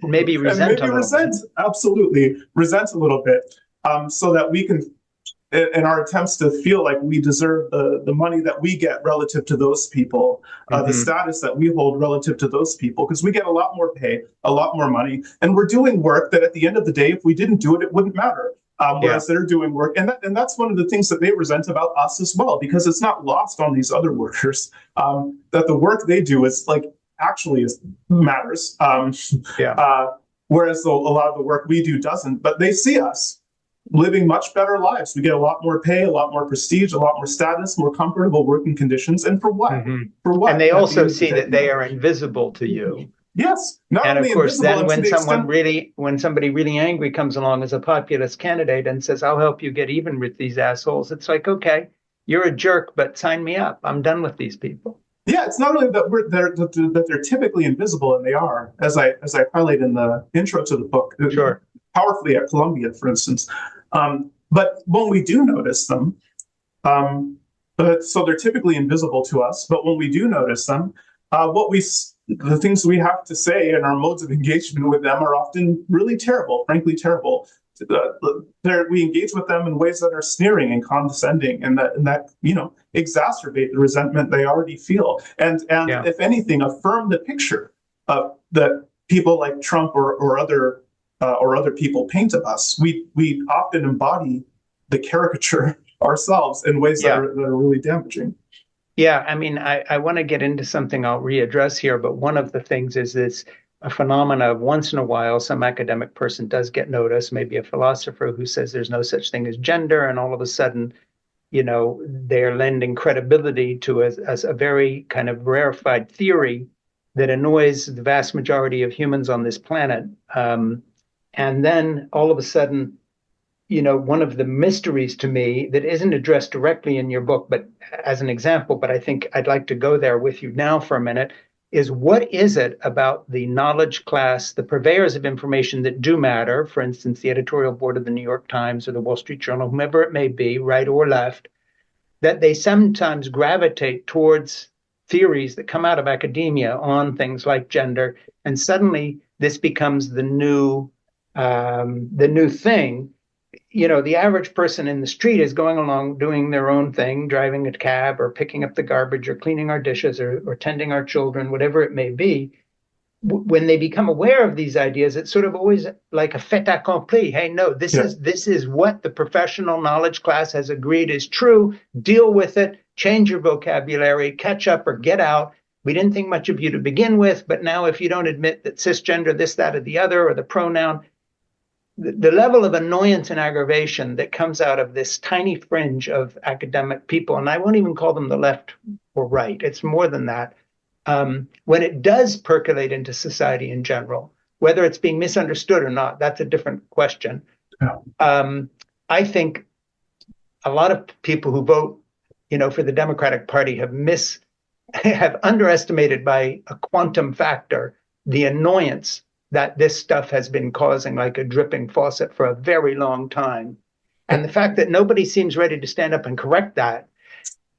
absolutely resent a little bit, so that we can, in our attempts to feel like we deserve the money that we get relative to those people, the status that we hold relative to those people, because we get a lot more pay, a lot more money, and we're doing work that at the end of the day, if we didn't do it, it wouldn't matter. Whereas they're doing work, and that's one of the things that they resent about us as well, because it's not lost on these other workers that the work they do is actually matters. Whereas a lot of the work we do doesn't, but they see us living much better lives. We get a lot more pay, a lot more prestige, a lot more status, more comfortable working conditions, and for what? For what? And they also see that they are invisible to you. Yes. And of course, then when somebody really angry comes along as a populist candidate and says, "I'll help you get even with these assholes," it's like, okay, you're a jerk, but sign me up. I'm done with these people. Yeah, it's not only that they're typically invisible, and they are, as I highlight in the intro to the book, powerfully at Columbia, for instance. But when we do notice them, so they're typically invisible to us. But when we do notice them, the things we have to say and our modes of engagement with them are often really terrible, frankly terrible. We engage with them in ways that are sneering and condescending, and that exacerbate the resentment they already feel, and if anything, affirm the picture that people like Trump or other people paint of us. We often embody the caricature ourselves in ways that are really damaging. Yeah, I mean, I want to get into something I'll readdress here, but one of the things is this a phenomena of once in a while, some academic person does get noticed, maybe a philosopher who says there's no such thing as gender, and all of a sudden, they're lending credibility to a very kind of rarefied theory that annoys the vast majority of humans on this planet. And then all of a sudden, one of the mysteries to me that isn't addressed directly in your book, but as an example, but I think I'd like to go there with you now for a minute, is what is it about the knowledge class, the purveyors of information that do matter, for instance, the editorial board of the New York Times or the Wall Street Journal, whomever it may be, right or left, that they sometimes gravitate towards theories that come out of academia on things like gender, and suddenly this becomes the new thing. The average person in the street is going along doing their own thing, driving a cab or picking up the garbage or cleaning our dishes or tending our children, whatever it may be. When they become aware of these ideas, it's sort of always like a fait accompli. Hey, no, this is what the professional knowledge class has agreed is true. Deal with it, change your vocabulary, catch up or get out. We didn't think much of you to begin with, but now if you don't admit that cisgender, this, that, or the other, or the pronoun, the level of annoyance and aggravation that comes out of this tiny fringe of academic people, and I won't even call them the left or right, it's more than that, when it does percolate into society in general, whether it's being misunderstood or not, that's a different question. I think a lot of people who vote, for the Democratic Party have underestimated by a quantum factor the annoyance that this stuff has been causing like a dripping faucet for a very long time. And the fact that nobody seems ready to stand up and correct that,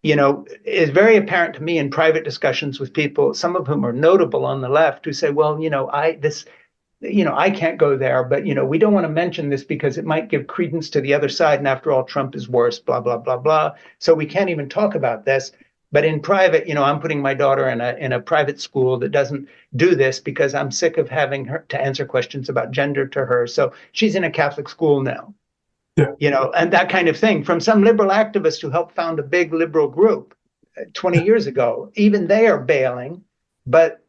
is very apparent to me in private discussions with people, some of whom are notable on the left, who say, well, I can't go there, but, we don't want to mention this because it might give credence to the other side. And after all, Trump is worse, blah, blah, blah, blah. So we can't even talk about this. But in private, I'm putting my daughter in a private school that doesn't do this because I'm sick of having her to answer questions about gender to her. So she's in a Catholic school now, and that kind of thing from some liberal activists who helped found a big liberal group 20 years ago. Even they are bailing, but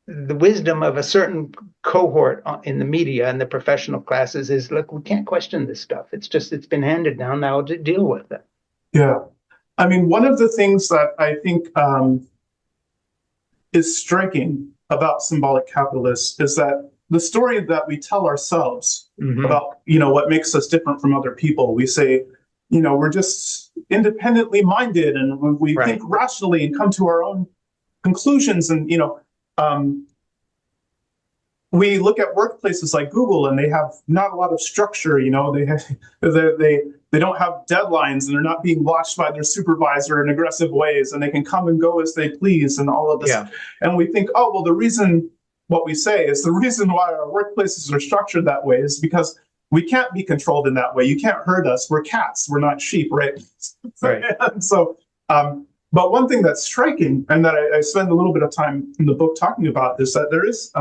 the wisdom of a certain cohort in the media and the professional classes is, look, we can't question this stuff. It's been handed down. Now to deal with it. Yeah. I mean, one of the things that I think is striking about symbolic capitalists is that the story that we tell ourselves about, what makes us different from other people, we say, we're just independently minded and we think rationally and come to our own conclusions. And, we look at workplaces like Google and they have not a lot of structure, they don't have deadlines and they're not being watched by their supervisor in aggressive ways and they can come and go as they please and all of this. Yeah. And we think, oh, well, the reason why our workplaces are structured that way is because we can't be controlled in that way. You can't hurt us. We're cats. We're not sheep, right? Right. And so, but one thing that's striking and that I spend a little bit of time in the book talking about is that there is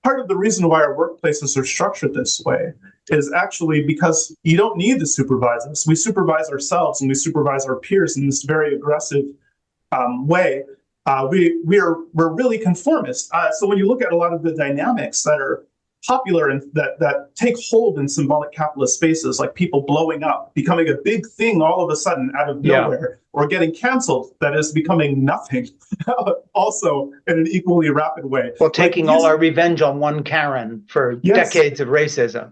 part of the reason why our workplaces are structured this way is actually because you don't need to supervise us. We supervise ourselves and we supervise our peers in this very aggressive way. We're really conformist. So when you look at a lot of the dynamics that are popular and that take hold in symbolic capitalist spaces, like people blowing up, becoming a big thing all of a sudden out of nowhere, or getting canceled, that is becoming nothing, also in an equally rapid way. Well, taking all our revenge on one Karen for decades of racism,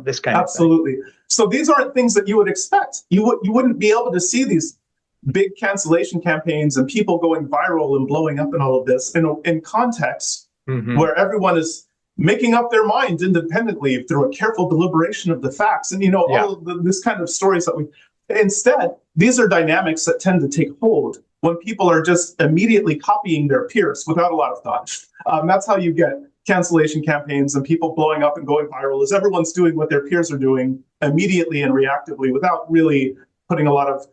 this kind of thing. Absolutely. So these aren't things that you would expect. You wouldn't be able to see these big cancellation campaigns and people going viral and blowing up and all of this in contexts where everyone is making up their minds independently through a careful deliberation of the facts. And, all of this kind of stories that instead, these are dynamics that tend to take hold when people are just immediately copying their peers without a lot of thought. That's how you get cancellation campaigns and people blowing up and going viral, is everyone's doing what their peers are doing immediately and reactively without really putting a lot of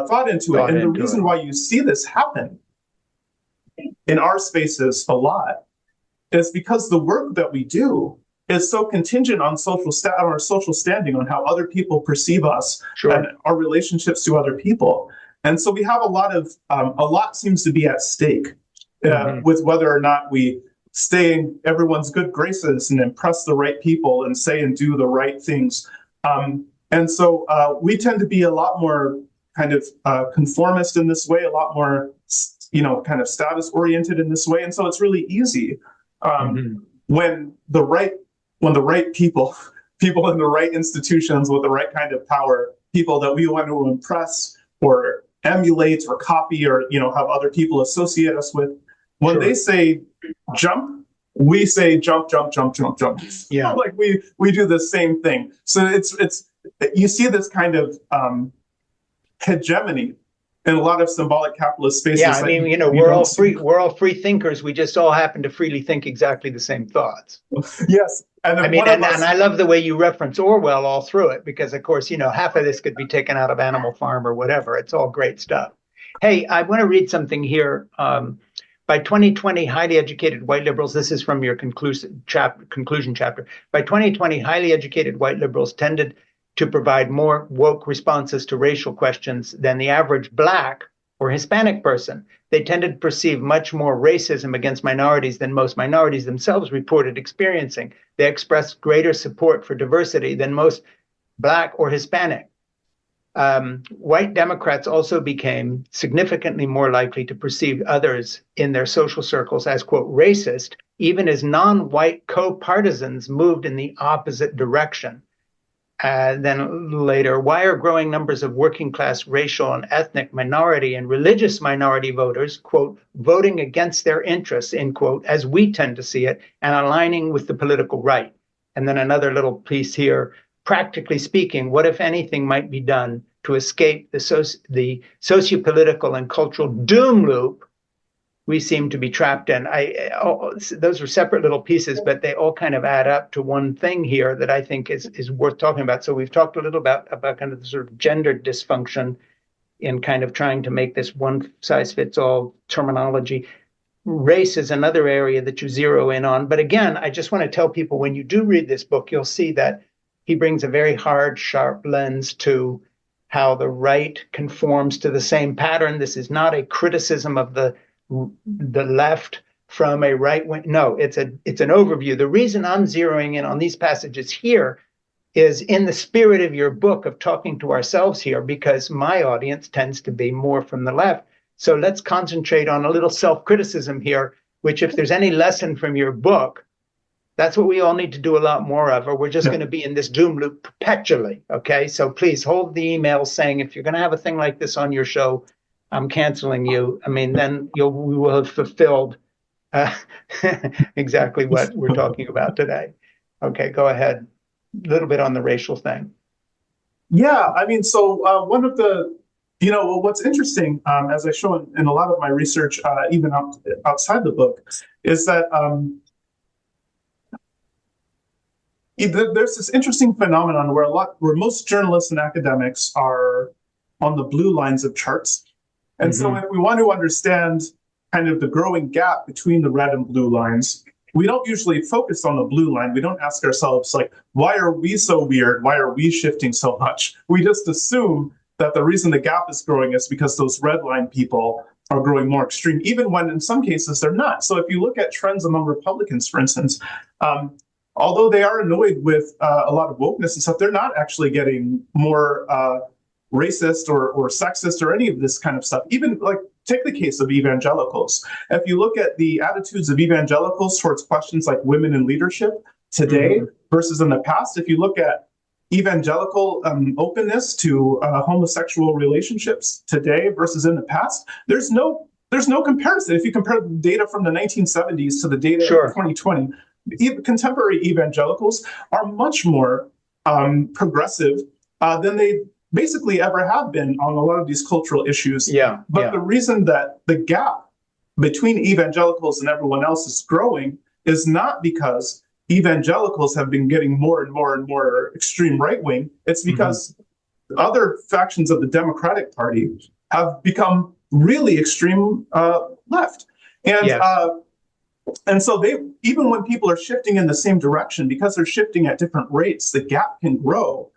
thought into it. And the reason why you see this happen in our spaces a lot is because the work that we do is so contingent on our social standing, on how other people perceive us and our relationships to other people. And so we have a lot seems to be at stake with whether or not we stay in everyone's good graces and impress the right people and say and do the right things. And so we tend to be a lot more kind of conformist in this way, a lot more, kind of status oriented in this way. And so it's really easy when the right people in the right institutions with the right kind of power, people that we want to impress or emulate or copy or have other people associate us with, when they say jump, we say jump, jump, jump, jump, jump. Yeah, like we do the same thing. So it's you see this kind of hegemony in a lot of symbolic capitalist spaces. Yeah, I mean, we're all free thinkers. We just all happen to freely think exactly the same thoughts. Yes. And and I love the way you reference Orwell all through it, because of course, half of this could be taken out of Animal Farm or whatever. It's all great stuff. Hey, I want to read something here. By 2020, highly educated white liberals, this is from your conclusion chapter. By 2020, highly educated white liberals tended to provide more woke responses to racial questions than the average Black or Hispanic person. They tended to perceive much more racism against minorities than most minorities themselves reported experiencing. They expressed greater support for diversity than most Black or Hispanic. White Democrats also became significantly more likely to perceive others in their social circles as, quote, racist, even as non-white co-partisans moved in the opposite direction. Then later, why are growing numbers of working class, racial and ethnic minority and religious minority voters, quote, voting against their interests, end quote, as we tend to see it, and aligning with the political right? And then another little piece here. practically speaking, what, if anything, might be done to escape the socio-political and cultural doom loop we seem to be trapped in? Those are separate little pieces, but they all kind of add up to one thing here that I think is worth talking about. So we've talked a little about kind of the sort of gender dysfunction in kind of trying to make this one size fits all terminology. Race is another area that you zero in on. But again, I just want to tell people, when you do read this book, you'll see that he brings a very hard, sharp lens to how the right conforms to the same pattern. This is not a criticism of the left from a right wing. No, it's an overview. The reason I'm zeroing in on these passages here is in the spirit of your book of talking to ourselves here, because my audience tends to be more from the left. So let's concentrate on a little self-criticism here, which, if there's any lesson from your book, that's what we all need to do a lot more of, or we're just going to be in this doom loop perpetually. Okay, so please hold the emails saying, if you're going to have a thing like this on your show, I'm canceling you. I mean, then we will have fulfilled exactly what we're talking about today. Okay, go ahead. A little bit on the racial thing. Yeah, I mean, so one of the, what's interesting, as I show in a lot of my research, even outside the book, is that there's this interesting phenomenon where most journalists and academics are on the blue lines of charts. And so if we want to understand kind of the growing gap between the red and blue lines, we don't usually focus on the blue line. We don't ask ourselves, like, why are we so weird? Why are we shifting so much? We just assume that the reason the gap is growing is because those red line people are growing more extreme, even when in some cases they're not. So if you look at trends among Republicans, for instance, although they are annoyed with a lot of wokeness and stuff, they're not actually getting more racist or sexist or any of this kind of stuff. Even like, take the case of evangelicals. If you look at the attitudes of evangelicals towards questions like women in leadership today versus in the past, if you look at evangelical openness to homosexual relationships today versus in the past, there's no comparison. If you compare the data from the 1970s to the data of 2020, contemporary evangelicals are much more progressive than they basically ever have been on a lot of these cultural issues. The reason that the gap between evangelicals and everyone else is growing is not because evangelicals have been getting more and more and more extreme right wing. It's because other factions of the Democratic Party have become really extreme left. And so they, even when people are shifting in the same direction, because they're shifting at different rates, the gap can grow.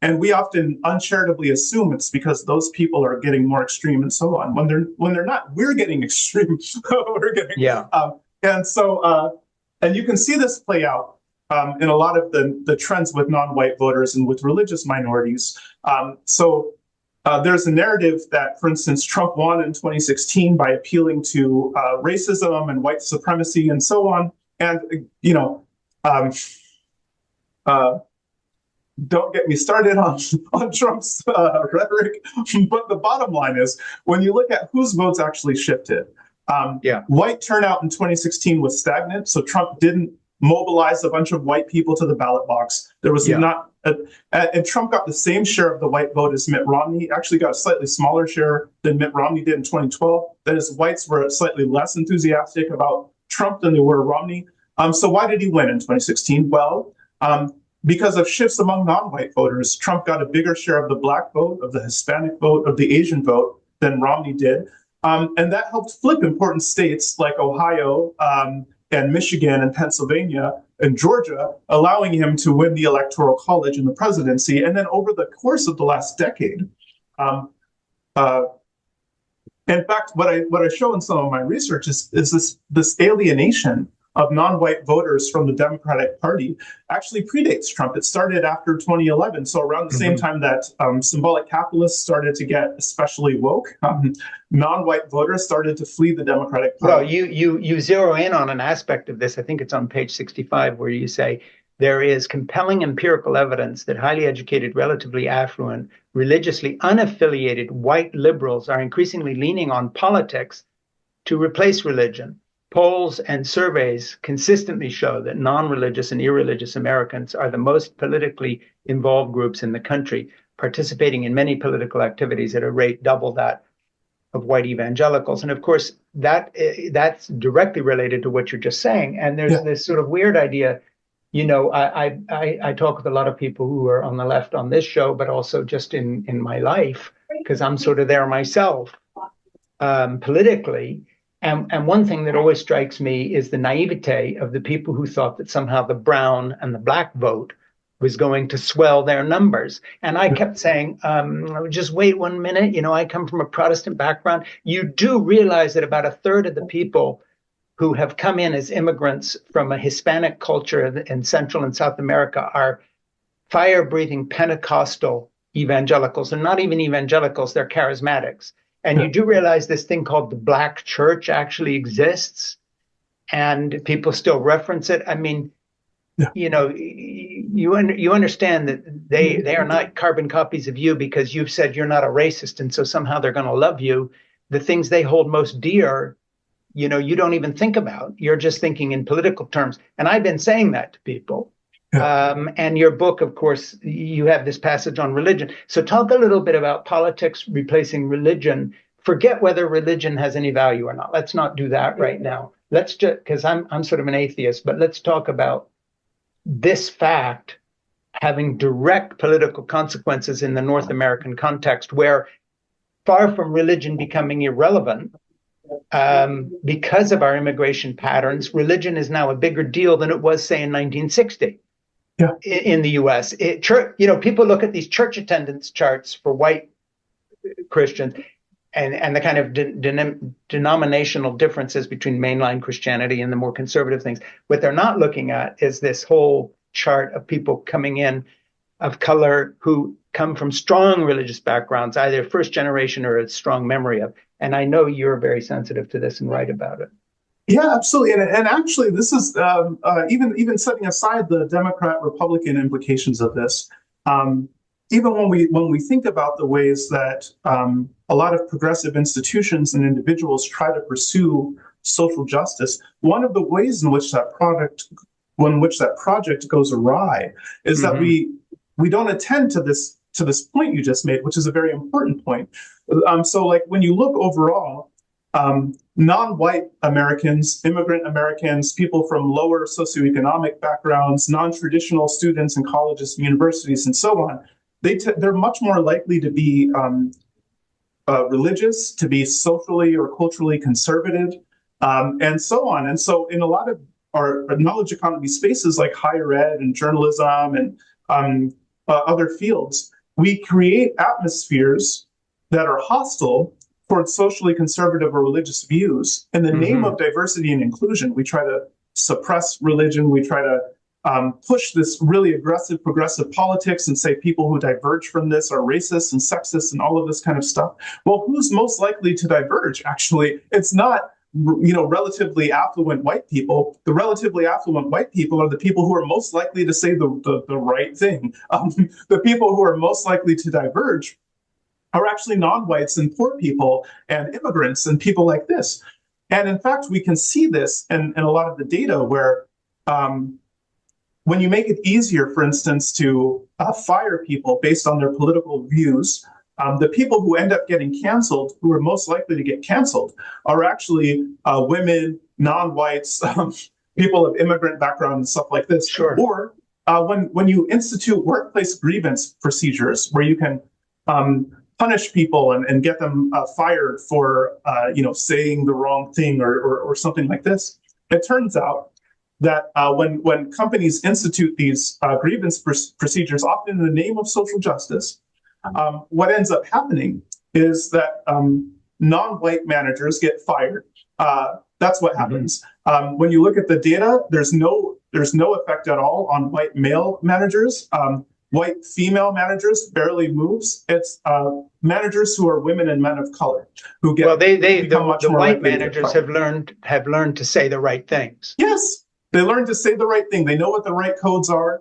And we often uncharitably assume it's because those people are getting more extreme and so on. When they're not, we're getting extreme. And you can see this play out in a lot of the trends with non-white voters and with religious minorities. There's a narrative that, for instance, Trump won in 2016 by appealing to racism and white supremacy and so on. And, don't get me started on Trump's rhetoric, but the bottom line is, when you look at whose votes actually shifted, white turnout in 2016 was stagnant, so Trump didn't mobilize a bunch of white people to the ballot box. There was and Trump got the same share of the white vote as Mitt Romney, actually got a slightly smaller share than Mitt Romney did in 2012. That is, whites were slightly less enthusiastic about Trump than they were Romney. So why did he win in 2016? Well, because of shifts among non-white voters, Trump got a bigger share of the black vote, of the Hispanic vote, of the Asian vote than Romney did. And that helped flip important states like Ohio and Michigan and Pennsylvania and Georgia, allowing him to win the Electoral College and the presidency. And then over the course of the last decade, in fact, what I show in some of my research is this alienation of non-white voters from the Democratic Party actually predates Trump. It started after 2011. So around the same time that symbolic capitalists started to get especially woke, non-white voters started to flee the Democratic Party. Well, you zero in on an aspect of this. I think it's on page 65, where you say, there is compelling empirical evidence that highly educated, relatively affluent, religiously unaffiliated white liberals are increasingly leaning on politics to replace religion. polls and surveys consistently show that non-religious and irreligious Americans are the most politically involved groups in the country, participating in many political activities at a rate double that of white evangelicals. And of course, that's directly related to what you're just saying. And there's this sort of weird idea. I talk with a lot of people who are on the left on this show, but also just in my life, because I'm sort of there myself politically. And one thing that always strikes me is the naivete of the people who thought that somehow the brown and the black vote was going to swell their numbers. And I kept saying, just wait 1 minute. I come from a Protestant background. You do realize that about a third of the people who have come in as immigrants from a Hispanic culture in Central and South America are fire-breathing Pentecostal evangelicals. They're not even evangelicals, they're charismatics. And you do realize this thing called the Black Church actually exists, and people still reference it. I mean, you understand that they are not carbon copies of you because you've said you're not a racist, and so somehow they're going to love you. The things they hold most dear, you don't even think about. You're just thinking in political terms. And I've been saying that to people. And your book, of course, you have this passage on religion. So talk a little bit about politics replacing religion. Forget whether religion has any value or not. Let's not do that right now. Let's just, because I'm sort of an atheist, but let's talk about this fact having direct political consequences in the North American context, where far from religion becoming irrelevant, because of our immigration patterns, religion is now a bigger deal than it was, say, in 1960. In the U.S., people look at these church attendance charts for white Christians and the kind of denominational differences between mainline Christianity and the more conservative things. What they're not looking at is this whole chart of people coming in of color who come from strong religious backgrounds, either first generation or a strong memory of. And I know you're very sensitive to this and write about it. Yeah, absolutely. And actually, this is even setting aside the Democrat-Republican implications of this. Even when we think about the ways that a lot of progressive institutions and individuals try to pursue social justice, one of the ways in which that project goes awry is that we don't attend to this point you just made, which is a very important point. So, like, when you look overall, non-white Americans, immigrant Americans, people from lower socioeconomic backgrounds, non-traditional students in colleges and universities, and so on, they're much more likely to be religious, to be socially or culturally conservative, and so on. And so in a lot of our knowledge economy spaces like higher ed and journalism and other fields, we create atmospheres that are hostile towards socially conservative or religious views. In the name of diversity and inclusion, we try to suppress religion. We try to push this really aggressive, progressive politics and say people who diverge from this are racist and sexist and all of this kind of stuff. Well, who's most likely to diverge? Actually, it's not relatively affluent white people. The relatively affluent white people are the people who are most likely to say the right thing. The people who are most likely to diverge are actually non-whites and poor people and immigrants and people like this. And in fact, we can see this in a lot of the data where when you make it easier, for instance, to fire people based on their political views, the people who end up getting canceled, who are most likely to get canceled, are actually women, non-whites, people of immigrant background and stuff like this. Sure. Or when you institute workplace grievance procedures where you can punish people and get them fired for saying the wrong thing or something like this, it turns out that when companies institute these grievance procedures, often in the name of social justice, what ends up happening is that non-white managers get fired. That's what happens. When you look at the data, there's no effect at all on white male managers. White female managers barely moves. It's managers who are women and men of color who get. Well, the white managers have learned to say the right things. Yes, they learn to say the right thing. They know what the right codes are.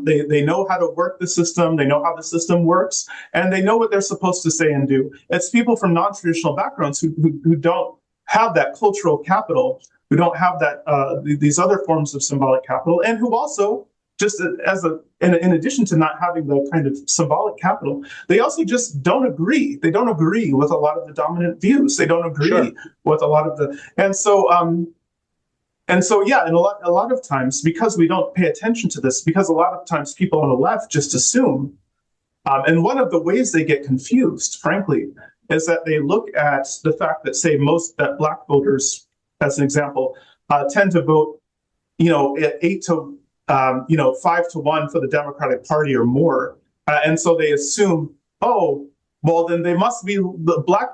They know how to work the system. They know how the system works, and they know what they're supposed to say and do. It's people from non-traditional backgrounds who don't have that cultural capital, who don't have that these other forms of symbolic capital, and who also just in addition to not having the kind of symbolic capital, they also just don't agree. They don't agree with a lot of the dominant views. They don't agree Sure. with a lot of the, yeah, and a lot of times, because we don't pay attention to this, because a lot of times people on the left just assume, and one of the ways they get confused, frankly, is that they look at the fact that, say, that Black voters, as an example, tend to vote, at 5-1 for the Democratic Party or more, and so they assume, oh, well, then the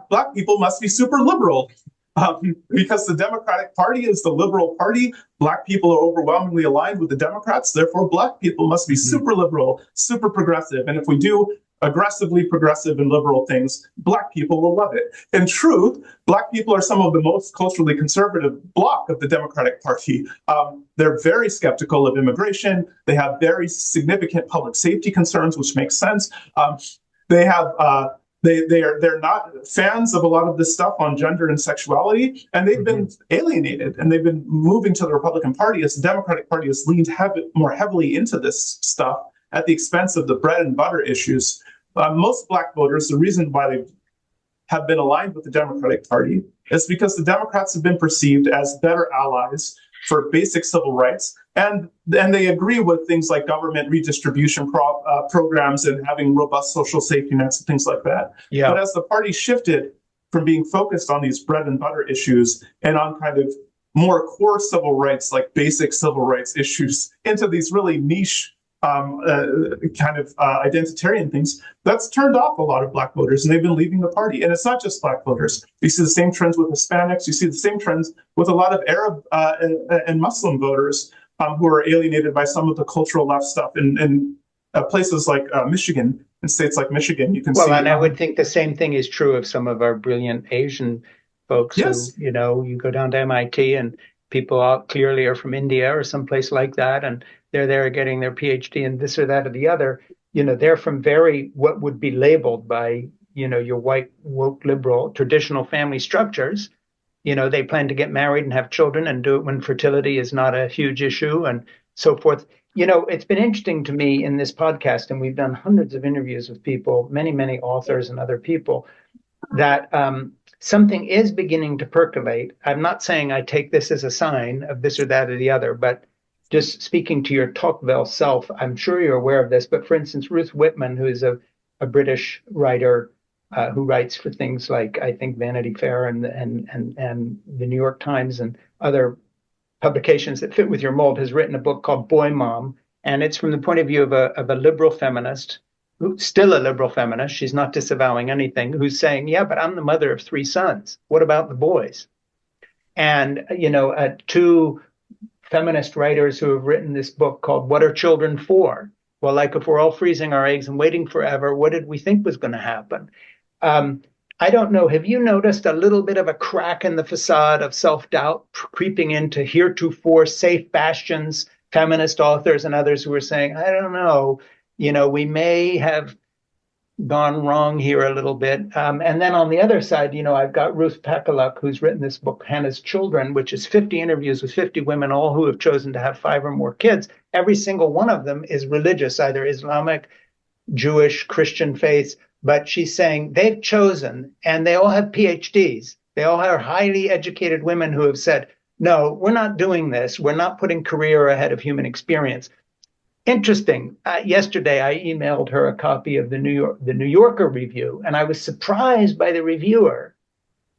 black people must be super liberal. Because the Democratic Party is the liberal party, Black people are overwhelmingly aligned with the Democrats. Therefore, Black people must be super liberal, super progressive. And if we do aggressively progressive and liberal things, Black people will love it. In truth, Black people are some of the most culturally conservative bloc of the Democratic Party. They're very skeptical of immigration. They have very significant public safety concerns, which makes sense. They're not fans of a lot of this stuff on gender and sexuality, and they've been alienated, and they've been moving to the Republican Party as the Democratic Party has leaned more heavily into this stuff at the expense of the bread and butter issues. Most Black voters, the reason why they have been aligned with the Democratic Party is because the Democrats have been perceived as better allies for basic civil rights, and they agree with things like government redistribution programs and having robust social safety nets and things like that. Yeah. But as the party shifted from being focused on these bread and butter issues and on kind of more core civil rights, like basic civil rights issues, into these really niche identitarian things, that's turned off a lot of Black voters, and they've been leaving the party. And it's not just Black voters. You see the same trends with Hispanics. You see the same trends with a lot of Arab and Muslim voters who are alienated by some of the cultural left stuff in places like Michigan, in states like Michigan. You can see. Well, and I would think the same thing is true of some of our brilliant Asian folks. Yes. Who, you go down to MIT and people clearly are from India or someplace like that, and they're there getting their PhD in this or that or the other. They're from very what would be labeled by your white woke liberal traditional family structures. They plan to get married and have children and do it when fertility is not a huge issue and so forth. It's been interesting to me in this podcast, and we've done hundreds of interviews with people, many, many authors and other people, that something is beginning to percolate. I'm not saying I take this as a sign of this or that or the other, but just speaking to your Tocqueville self, I'm sure you're aware of this. But for instance, Ruth Whitman, who is a British writer who writes for things like, I think, Vanity Fair and the New York Times and other publications that fit with your mold, has written a book called Boy Mom. And it's from the point of view of a liberal feminist, who's still a liberal feminist. She's not disavowing anything, who's saying, yeah, but I'm the mother of 3 sons. What about the boys? And, two feminist writers who have written this book called What Are Children For? Well, like if we're all freezing our eggs and waiting forever, what did we think was going to happen? I don't know. Have you noticed a little bit of a crack in the facade of self-doubt creeping into heretofore safe bastions, feminist authors and others who are saying, I don't know, we may have gone wrong here a little bit. And then on the other side, I've got Ruth Pakaluk, who's written this book, Hannah's Children, which is 50 interviews with 50 women, all who have chosen to have 5 or more kids. Every single one of them is religious, either Islamic, Jewish, Christian faiths. But she's saying they've chosen, and they all have PhDs. They all are highly educated women who have said, no, we're not doing this. We're not putting career ahead of human experience. Interesting. Yesterday, I emailed her a copy of the New Yorker review, and I was surprised by the reviewer,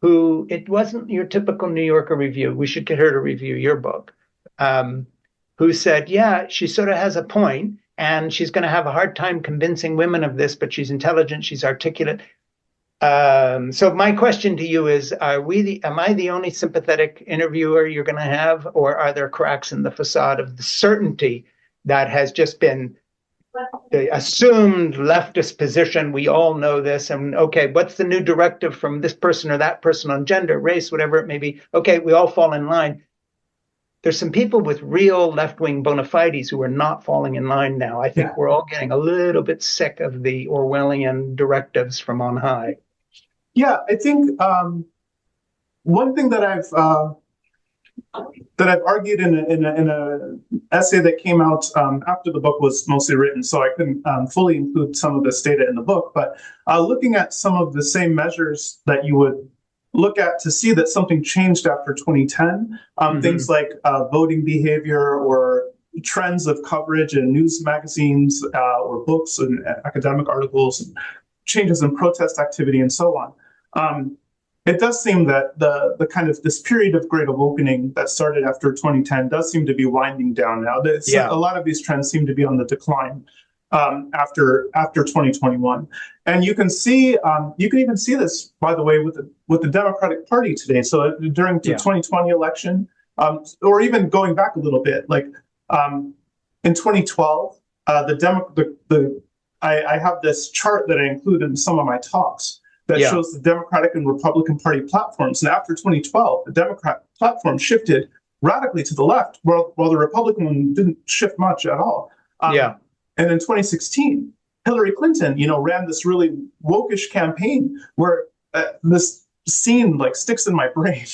who, it wasn't your typical New Yorker review. We should get her to review your book. Who said, yeah, she sort of has a point, and she's going to have a hard time convincing women of this, but she's intelligent, she's articulate. So my question to you is, am I the only sympathetic interviewer you're going to have, or are there cracks in the facade of the certainty that has just been the assumed leftist position? We all know this. And okay, what's the new directive from this person or that person on gender, race, whatever it may be? Okay, we all fall in line. There's some people with real left-wing bona fides who are not falling in line now. I think we're all getting a little bit sick of the Orwellian directives from on high. Yeah, I think one thing that I've argued in a essay that came out after the book was mostly written, so I couldn't fully include some of this data in the book. But looking at some of the same measures that you would look at to see that something changed after 2010, things like voting behavior or trends of coverage in news magazines or books and academic articles, and changes in protest activity and so on. It does seem that the kind of this period of great awakening that started after 2010 does seem to be winding down now. A lot of these trends seem to be on the decline after 2021, and you can even see this, by the way, with the Democratic Party today. So during the 2020 election, or even going back a little bit, like in 2012, I have this chart that I include in some of my talks that shows the Democratic and Republican Party platforms. And after 2012, the Democrat platform shifted radically to the left, while the Republican one didn't shift much at all. And in 2016, Hillary Clinton, ran this really wokish campaign where this scene like sticks in my brain,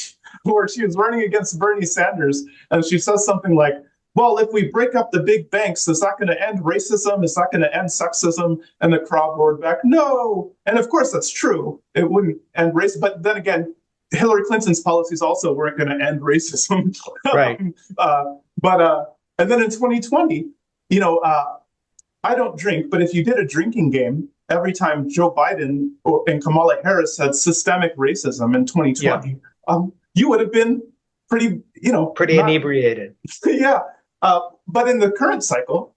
where she was running against Bernie Sanders, and she says something like, well, if we break up the big banks, is that going to end racism? Is that going to end sexism? And the crowd roared back, no. And of course, that's true. It wouldn't end racism. But then again, Hillary Clinton's policies also weren't going to end racism. Right. And then in 2020, I don't drink, but if you did a drinking game, every time Joe Biden and Kamala Harris said systemic racism in 2020, you would have been pretty inebriated. Yeah. But in the current cycle,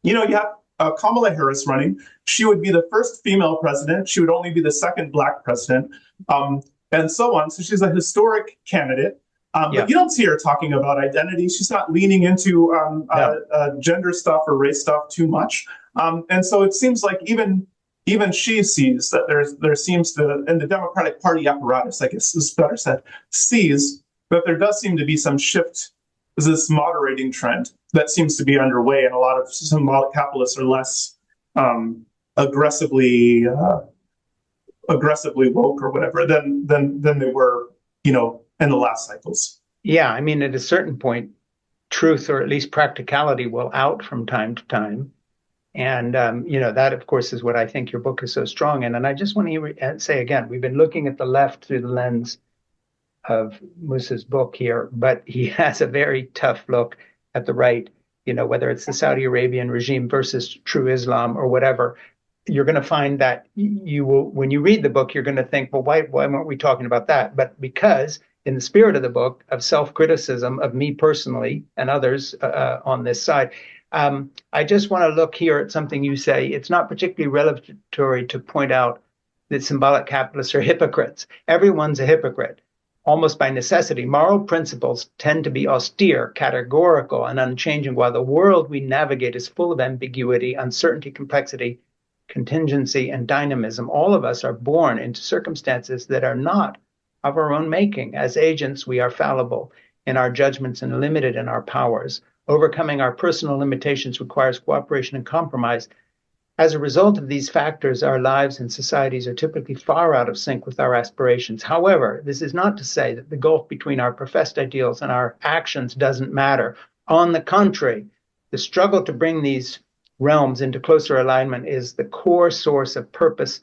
you have Kamala Harris running. She would be the first female president. She would only be the second Black president, and so on. So she's a historic candidate. But you don't see her talking about identity. She's not leaning into gender stuff or race stuff too much. And so it seems like even she sees that there seems to, in the Democratic Party apparatus, I guess is better said, sees that there does seem to be some shift, this moderating trend that seems to be underway, and a lot of symbolic capitalists are less aggressively woke or whatever than they were, in the last cycles. Yeah, I mean, at a certain point, truth or at least practicality will out from time to time. And, that, of course, is what I think your book is so strong in. And I just want to say again, we've been looking at the left through the lens of Musa's book here, but he has a very tough look at the right, whether it's the Saudi Arabian regime versus true Islam or whatever. You're going to find that you will, when you read the book, you're going to think, well, why weren't we talking about that? But because in the spirit of the book of self-criticism of me personally and others on this side, I just want to look here at something you say. It's not particularly revelatory to point out that symbolic capitalists are hypocrites. Everyone's a hypocrite. Almost by necessity, moral principles tend to be austere, categorical, and unchanging, while the world we navigate is full of ambiguity, uncertainty, complexity, contingency, and dynamism. All of us are born into circumstances that are not of our own making. As agents, we are fallible in our judgments and limited in our powers. Overcoming our personal limitations requires cooperation and compromise. As a result of these factors, our lives and societies are typically far out of sync with our aspirations. However, this is not to say that the gulf between our professed ideals and our actions doesn't matter. On the contrary, the struggle to bring these realms into closer alignment is the core source of purpose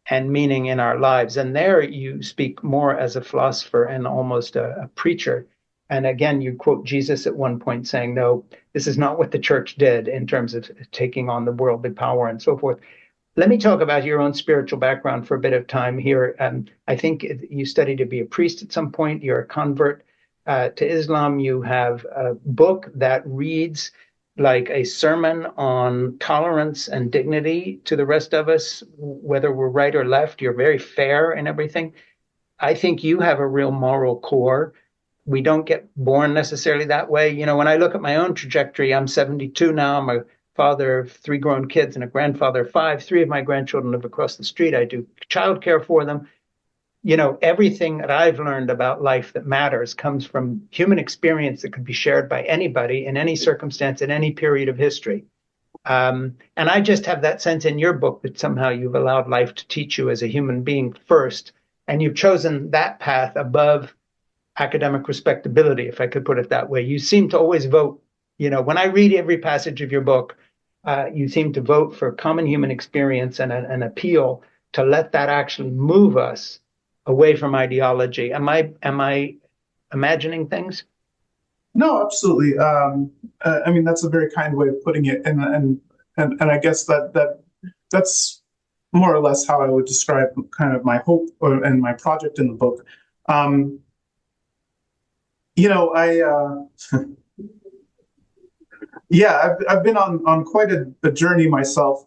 and meaning in our lives. And there you speak more as a philosopher and almost a preacher. And again, you quote Jesus at one point saying, no, this is not what the church did in terms of taking on the worldly power and so forth. Let me talk about your own spiritual background for a bit of time here. I think you studied to be a priest at some point. You're a convert to Islam. You have a book that reads like a sermon on tolerance and dignity to the rest of us, whether we're right or left. You're very fair in everything. I think you have a real moral core. We don't get born necessarily that way. When I look at my own trajectory, I'm 72 now. I'm a father of 3 grown kids and a grandfather of 5. 3 of my grandchildren live across the street. I do childcare for them. Everything that I've learned about life that matters comes from human experience that could be shared by anybody in any circumstance, in any period of history. And I just have that sense in your book that somehow you've allowed life to teach you as a human being first, and you've chosen that path above academic respectability, if I could put it that way. You seem to always vote, when I read every passage of your book, you seem to vote for common human experience and an appeal to let that actually move us away from ideology. Am I imagining things? No, absolutely. I mean, that's a very kind way of putting it, and I guess that's more or less how I would describe kind of my hope and my project in the book. I yeah, I've been on quite a journey myself,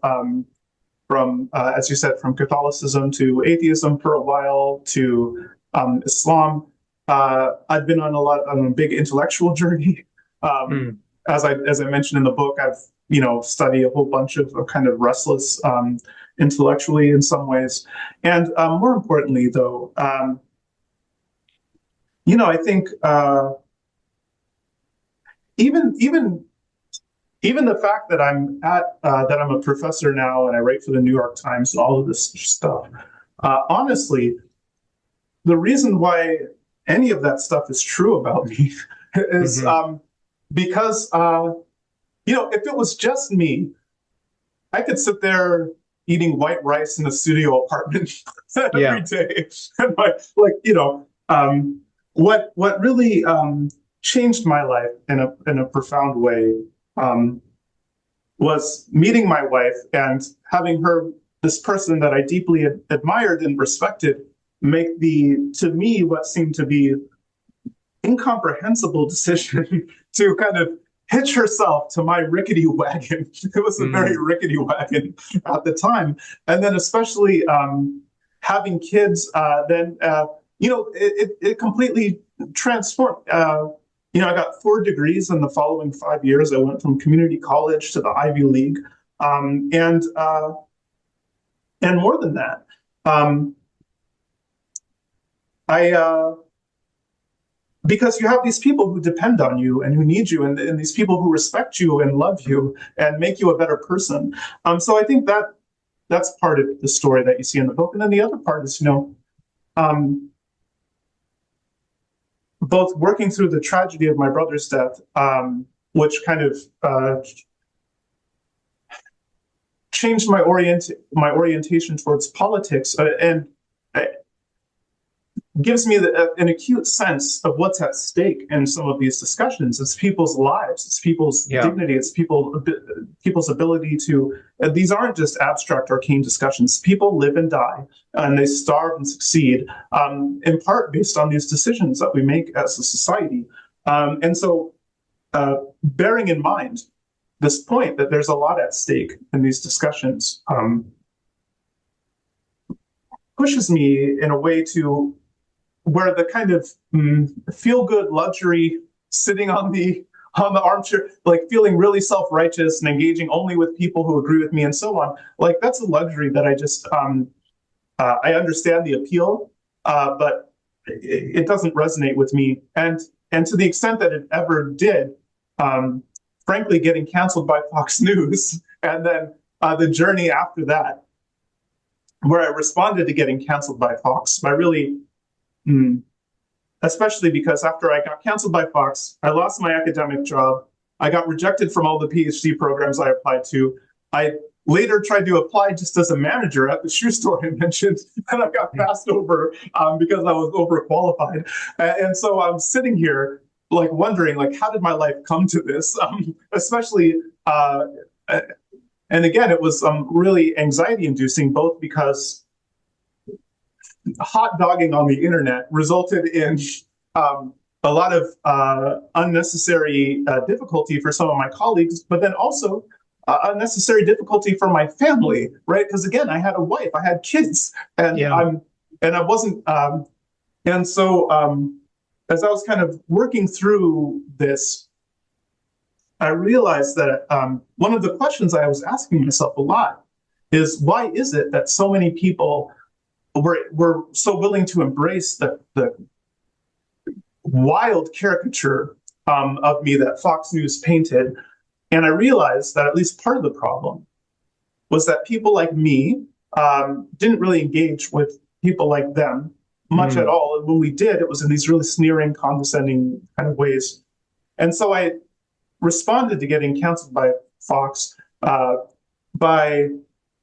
from as you said, from Catholicism to atheism for a while to Islam. I've been on a big intellectual journey. As I mentioned in the book, I've studied a whole bunch of kind of restless intellectually in some ways, and more importantly, though, I think even the fact that I'm a professor now and I write for the New York Times and all of this stuff, honestly, the reason why any of that stuff is true about me is because if it was just me, I could sit there eating white rice in a studio apartment every day, and what really changed my life in a profound way was meeting my wife and having her, this person that I deeply admired and respected, make to me what seemed to be incomprehensible decision to kind of hitch herself to my rickety wagon. It was a very rickety wagon at the time, and then especially having kids, then it completely transformed. I got 4 degrees in the following 5 years. I went from community college to the Ivy League, and more than that, because you have these people who depend on you and who need you, and these people who respect you and love you and make you a better person. So I think that's part of the story that you see in the book, and then the other part is both working through the tragedy of my brother's death, which kind of changed my orientation towards politics, and gives me an acute sense of what's at stake in some of these discussions. It's people's lives, it's people's dignity, it's people's ability to. These aren't just abstract, arcane discussions. People live and die, and they starve and succeed, in part based on these decisions that we make as a society. And so, bearing in mind this point that there's a lot at stake in these discussions, pushes me in a way to where the kind of feel-good luxury sitting on the armchair, like feeling really self-righteous and engaging only with people who agree with me and so on, like that's a luxury that I just I understand the appeal, but it doesn't resonate with me. And to the extent that it ever did, frankly, getting canceled by Fox News, and then the journey after that, where I responded to getting canceled by Fox by really, especially because after I got canceled by Fox, I lost my academic job. I got rejected from all the PhD programs I applied to. I later tried to apply just as a manager at the shoe store I mentioned, and I got passed over because I was overqualified. And so I'm sitting here like wondering, like, how did my life come to this? Especially, and again, it was really anxiety inducing, both because hot dogging on the internet resulted in a lot of unnecessary difficulty for some of my colleagues, but then also unnecessary difficulty for my family, right? Because again, I had a wife, I had kids, and I wasn't, and so as I was kind of working through this, I realized that one of the questions I was asking myself a lot is, why is it that so many people were so willing to embrace the wild caricature of me that Fox News painted? And I realized that at least part of the problem was that people like me didn't really engage with people like them much at all. And when we did, it was in these really sneering, condescending kind of ways. And so I responded to getting canceled by Fox by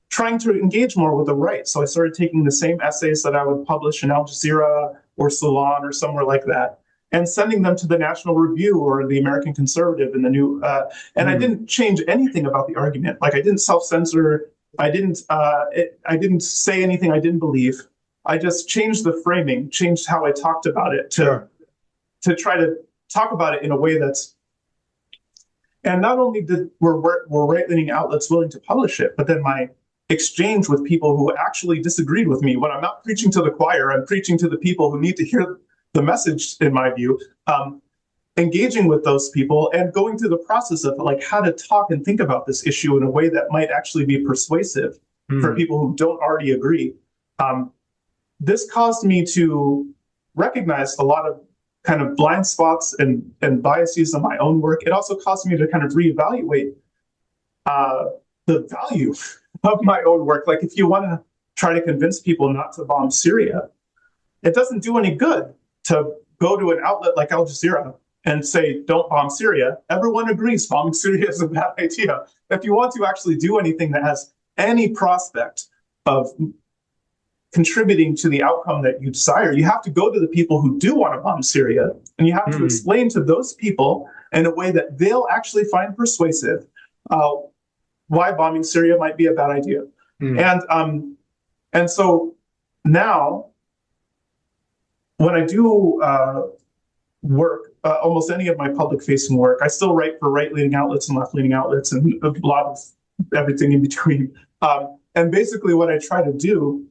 trying to engage more with the right. So I started taking the same essays that I would publish in Al Jazeera or Salon or somewhere like that, and sending them to the National Review or the American Conservative and the New. And I didn't change anything about the argument. Like, I didn't self-censor. I didn't say anything I didn't believe. I just changed the framing, changed how I talked about it to try to talk about it in a way that's. And not only were right-leaning outlets willing to publish it, but then my exchange with people who actually disagreed with me. When I'm not preaching to the choir, I'm preaching to the people who need to hear the message, in my view. Engaging with those people and going through the process of like how to talk and think about this issue in a way that might actually be persuasive for people who don't already agree. This caused me to recognize a lot of kind of blind spots and biases in my own work. It also caused me to kind of reevaluate the value of my own work. Like, if you want to try to convince people not to bomb Syria, it doesn't do any good to go to an outlet like Al Jazeera and say, don't bomb Syria. Everyone agrees bombing Syria is a bad idea. If you want to actually do anything that has any prospect of contributing to the outcome that you desire, you have to go to the people who do want to bomb Syria, and you have to explain to those people in a way that they'll actually find persuasive why bombing Syria might be a bad idea. And so now, when I do work, almost any of my public-facing work, I still write for right-leaning outlets and left-leaning outlets and a lot of everything in between. And basically what I try to do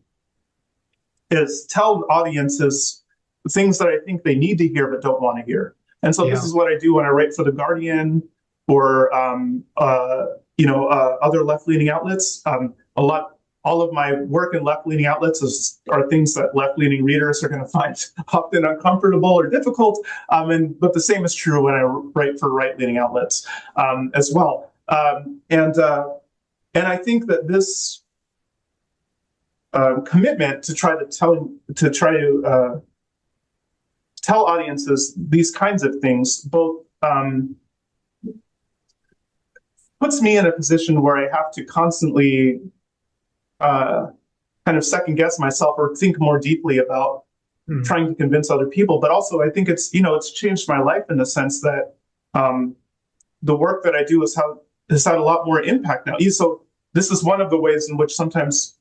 is tell audiences things that I think they need to hear but don't want to hear. And so this is what I do when I write for The Guardian or other left-leaning outlets. All of my work in left-leaning outlets are things that left-leaning readers are going to find often uncomfortable or difficult. But the same is true when I write for right-leaning outlets as well. And I think that this commitment to try to tell audiences these kinds of things both puts me in a position where I have to constantly kind of second guess myself or think more deeply about trying to convince other people. But also, I think it's changed my life in the sense that the work that I do has had a lot more impact now. So this is one of the ways in which sometimes,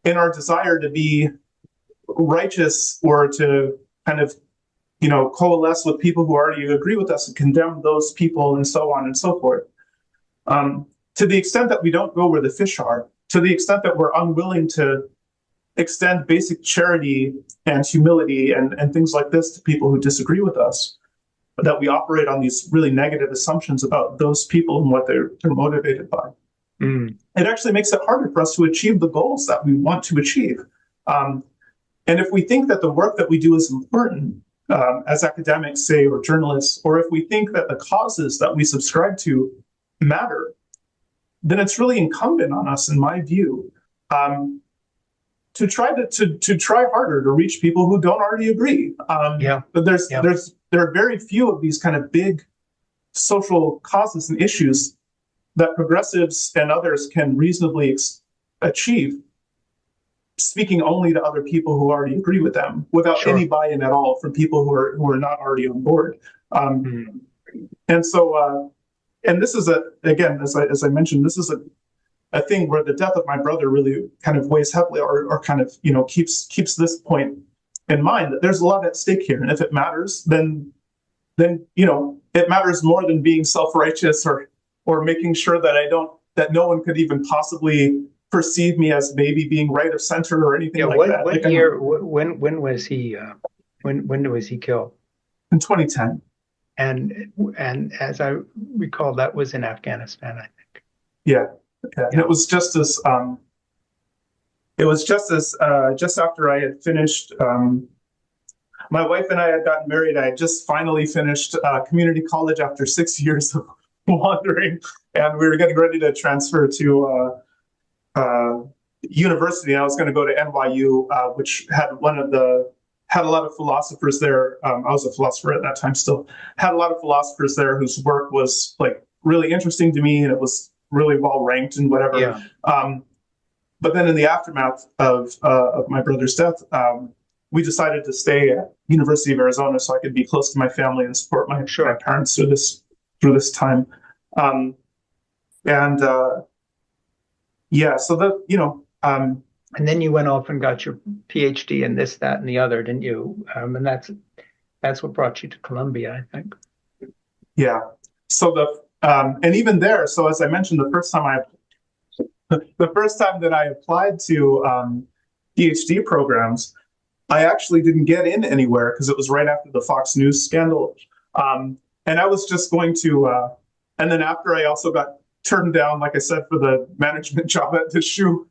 in our desire to be righteous or to kind of coalesce with people who already agree with us and condemn those people and so on and so forth, to the extent that we don't go where the fish are, to the extent that we're unwilling to extend basic charity and humility and things like this to people who disagree with us, that we operate on these really negative assumptions about those people and what they're motivated by. It actually makes it harder for us to achieve the goals that we want to achieve. And if we think that the work that we do is important, as academics say, or journalists, or if we think that the causes that we subscribe to matter, then it's really incumbent on us, in my view, to try to try harder to reach people who don't already agree. But there are very few of these kind of big social causes and issues that progressives and others can reasonably achieve, speaking only to other people who already agree with them, without any buy-in at all from people who are not already on board. And so, and this is again, as I mentioned, this is a thing where the death of my brother really kind of weighs heavily, or kind of keeps this point in mind, that there's a lot at stake here, and if it matters, then it matters more than being self-righteous or making sure that no one could even possibly perceive me as maybe being right of center or anything like that. What year? When was he? When was he killed? In 2010. And as I recall, that was in Afghanistan, I think. Yeah. And it was just as just after I had finished. My wife and I had gotten married. I had just finally finished community college after 6 years of wandering, and we were getting ready to transfer to university. I was going to go to NYU, which had had a lot of philosophers there. I was a philosopher at that time still. Had a lot of philosophers there whose work was like really interesting to me, and it was really well ranked and whatever. Yeah. But then in the aftermath of my brother's death, we decided to stay at University of Arizona so I could be close to my family and support my parents through this time. Yeah, so that, and then you went off and got your PhD in this, that, and the other, didn't you? And that's what brought you to Columbia, I think. Yeah. So and even there, so as I mentioned, the first time that I applied to PhD programs, I actually didn't get in anywhere because it was right after the Fox News scandal. And I was just going to, and then after I also got turned down, like I said, for the management job at the shoe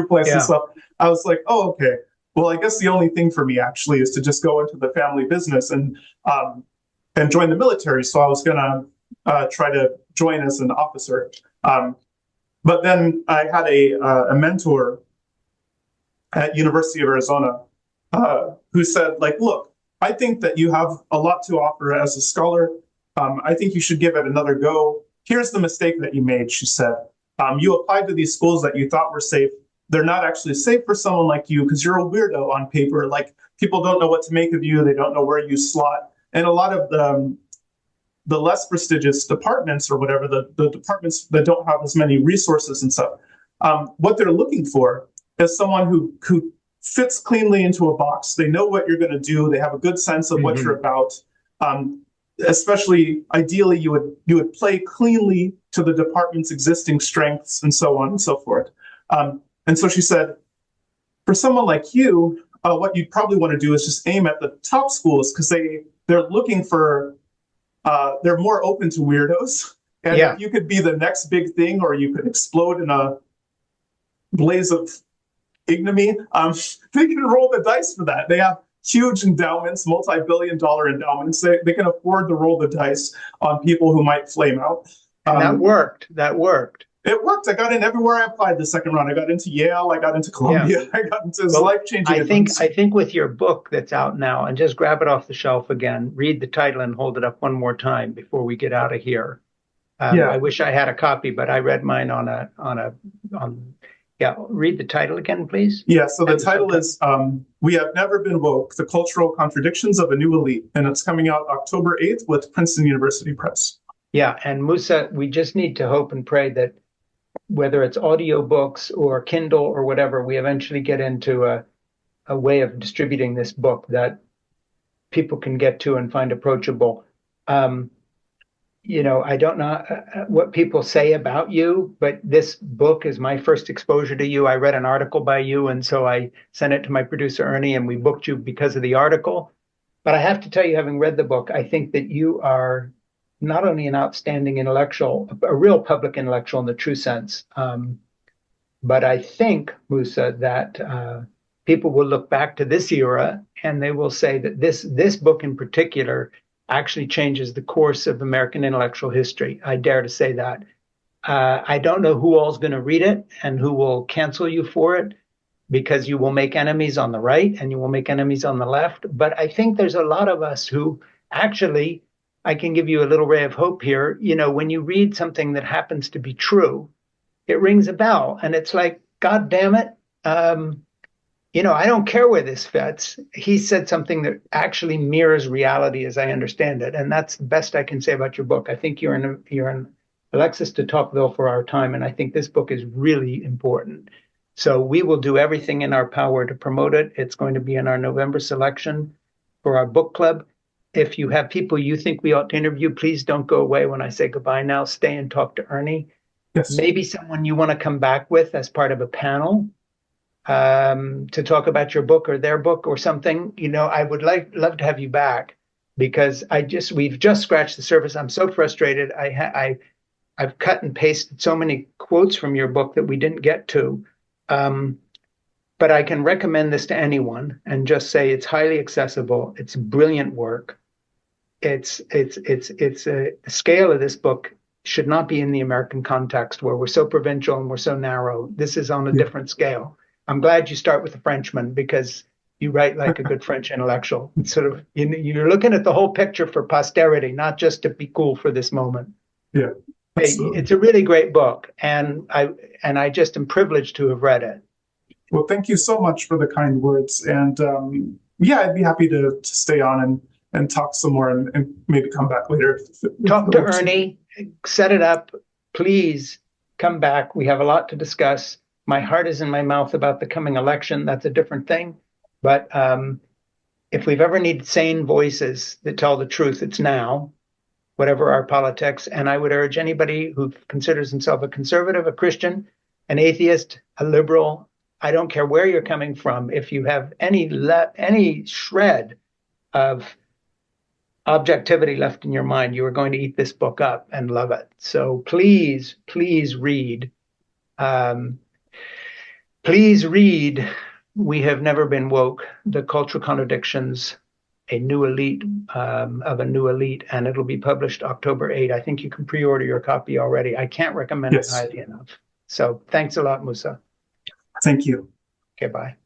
place and stuff, I was like, oh, okay. Well, I guess the only thing for me actually is to just go into the family business and join the military. So I was gonna try to join as an officer. But then I had a mentor at University of Arizona who said, like, look, I think that you have a lot to offer as a scholar. I think you should give it another go. Here's the mistake that you made, she said. You applied to these schools that you thought were safe. They're not actually safe for someone like you because you're a weirdo on paper. Like, people don't know what to make of you. They don't know where you slot. And a lot of the less prestigious departments or whatever, the departments that don't have as many resources and stuff, what they're looking for is someone who fits cleanly into a box. They know what you're going to do. They have a good sense of what you're about. Especially, ideally, you would play cleanly to the department's existing strengths and so on and so forth. And so she said, for someone like you, what you'd probably want to do is just aim at the top schools because they're looking for, they're more open to weirdos. And if you could be the next big thing, or you could explode in a blaze of ignominy, they can roll the dice for that. They have huge endowments, multi-billion-dollar endowments. They can afford to roll the dice on people who might flame out. And that worked. It worked. I got in everywhere I applied the second round. I got into Yale. I got into Columbia. I got into life-changing. I think with your book that's out now, and just grab it off the shelf again, read the title and hold it up one more time before we get out of here. I wish I had a copy, but I read mine read the title again, please. Yeah, so the title is We Have Never Been Woke, The Cultural Contradictions of a New Elite, and it's coming out October 8th with Princeton University Press. Yeah, and Musa, we just need to hope and pray that whether it's audiobooks or Kindle or whatever, we eventually get into a way of distributing this book that people can get to and find approachable. I don't know what people say about you, but this book is my first exposure to you. I read an article by you, and so I sent it to my producer, Ernie, and we booked you because of the article. But I have to tell you, having read the book, I think that you are not only an outstanding intellectual, a real public intellectual in the true sense, but I think, Musa, that people will look back to this era and they will say that this book in particular actually changes the course of American intellectual history. I dare to say that. I don't know who all's going to read it and who will cancel you for it, because you will make enemies on the right and you will make enemies on the left. But I think there's a lot of us who actually, I can give you a little ray of hope here. When you read something that happens to be true, it rings a bell and it's like, God damn it. I don't care where this fits. He said something that actually mirrors reality as I understand it. And that's the best I can say about your book. I think you're in Alexis de Tocqueville for our time. And I think this book is really important. So we will do everything in our power to promote it. It's going to be in our November selection for our book club. If you have people you think we ought to interview, please don't go away when I say goodbye now. Stay and talk to Ernie. Yes. Maybe someone you want to come back with as part of a panel to talk about your book or their book or something. I would love to have you back, because we've just scratched the surface. I'm so frustrated. I've cut and pasted so many quotes from your book that we didn't get to. But I can recommend this to anyone and just say it's highly accessible. It's brilliant work. The scale of this book should not be in the American context where we're so provincial and we're so narrow. This is on a different scale. I'm glad you start with the Frenchman because you write like a good French intellectual. It's sort of, you're looking at the whole picture for posterity, not just to be cool for this moment. Yeah. Absolutely. It's a really great book, and I just am privileged to have read it. Well, thank you so much for the kind words. And yeah, I'd be happy to stay on and talk some more and maybe come back later. Talk to Ernie, set it up. Please come back. We have a lot to discuss. My heart is in my mouth about the coming election. That's a different thing. But if we've ever needed sane voices that tell the truth, it's now, whatever our politics. And I would urge anybody who considers himself a conservative, a Christian, an atheist, a liberal, I don't care where you're coming from, if you have any shred of objectivity left in your mind, you are going to eat this book up and love it. So please, please read. Please read We Have Never Been Woke, The Cultural Contradictions, a new elite of a new elite, and it'll be published October 8. I think you can pre-order your copy already. I can't recommend it highly enough. So thanks a lot, Musa. Thank you. Okay, bye.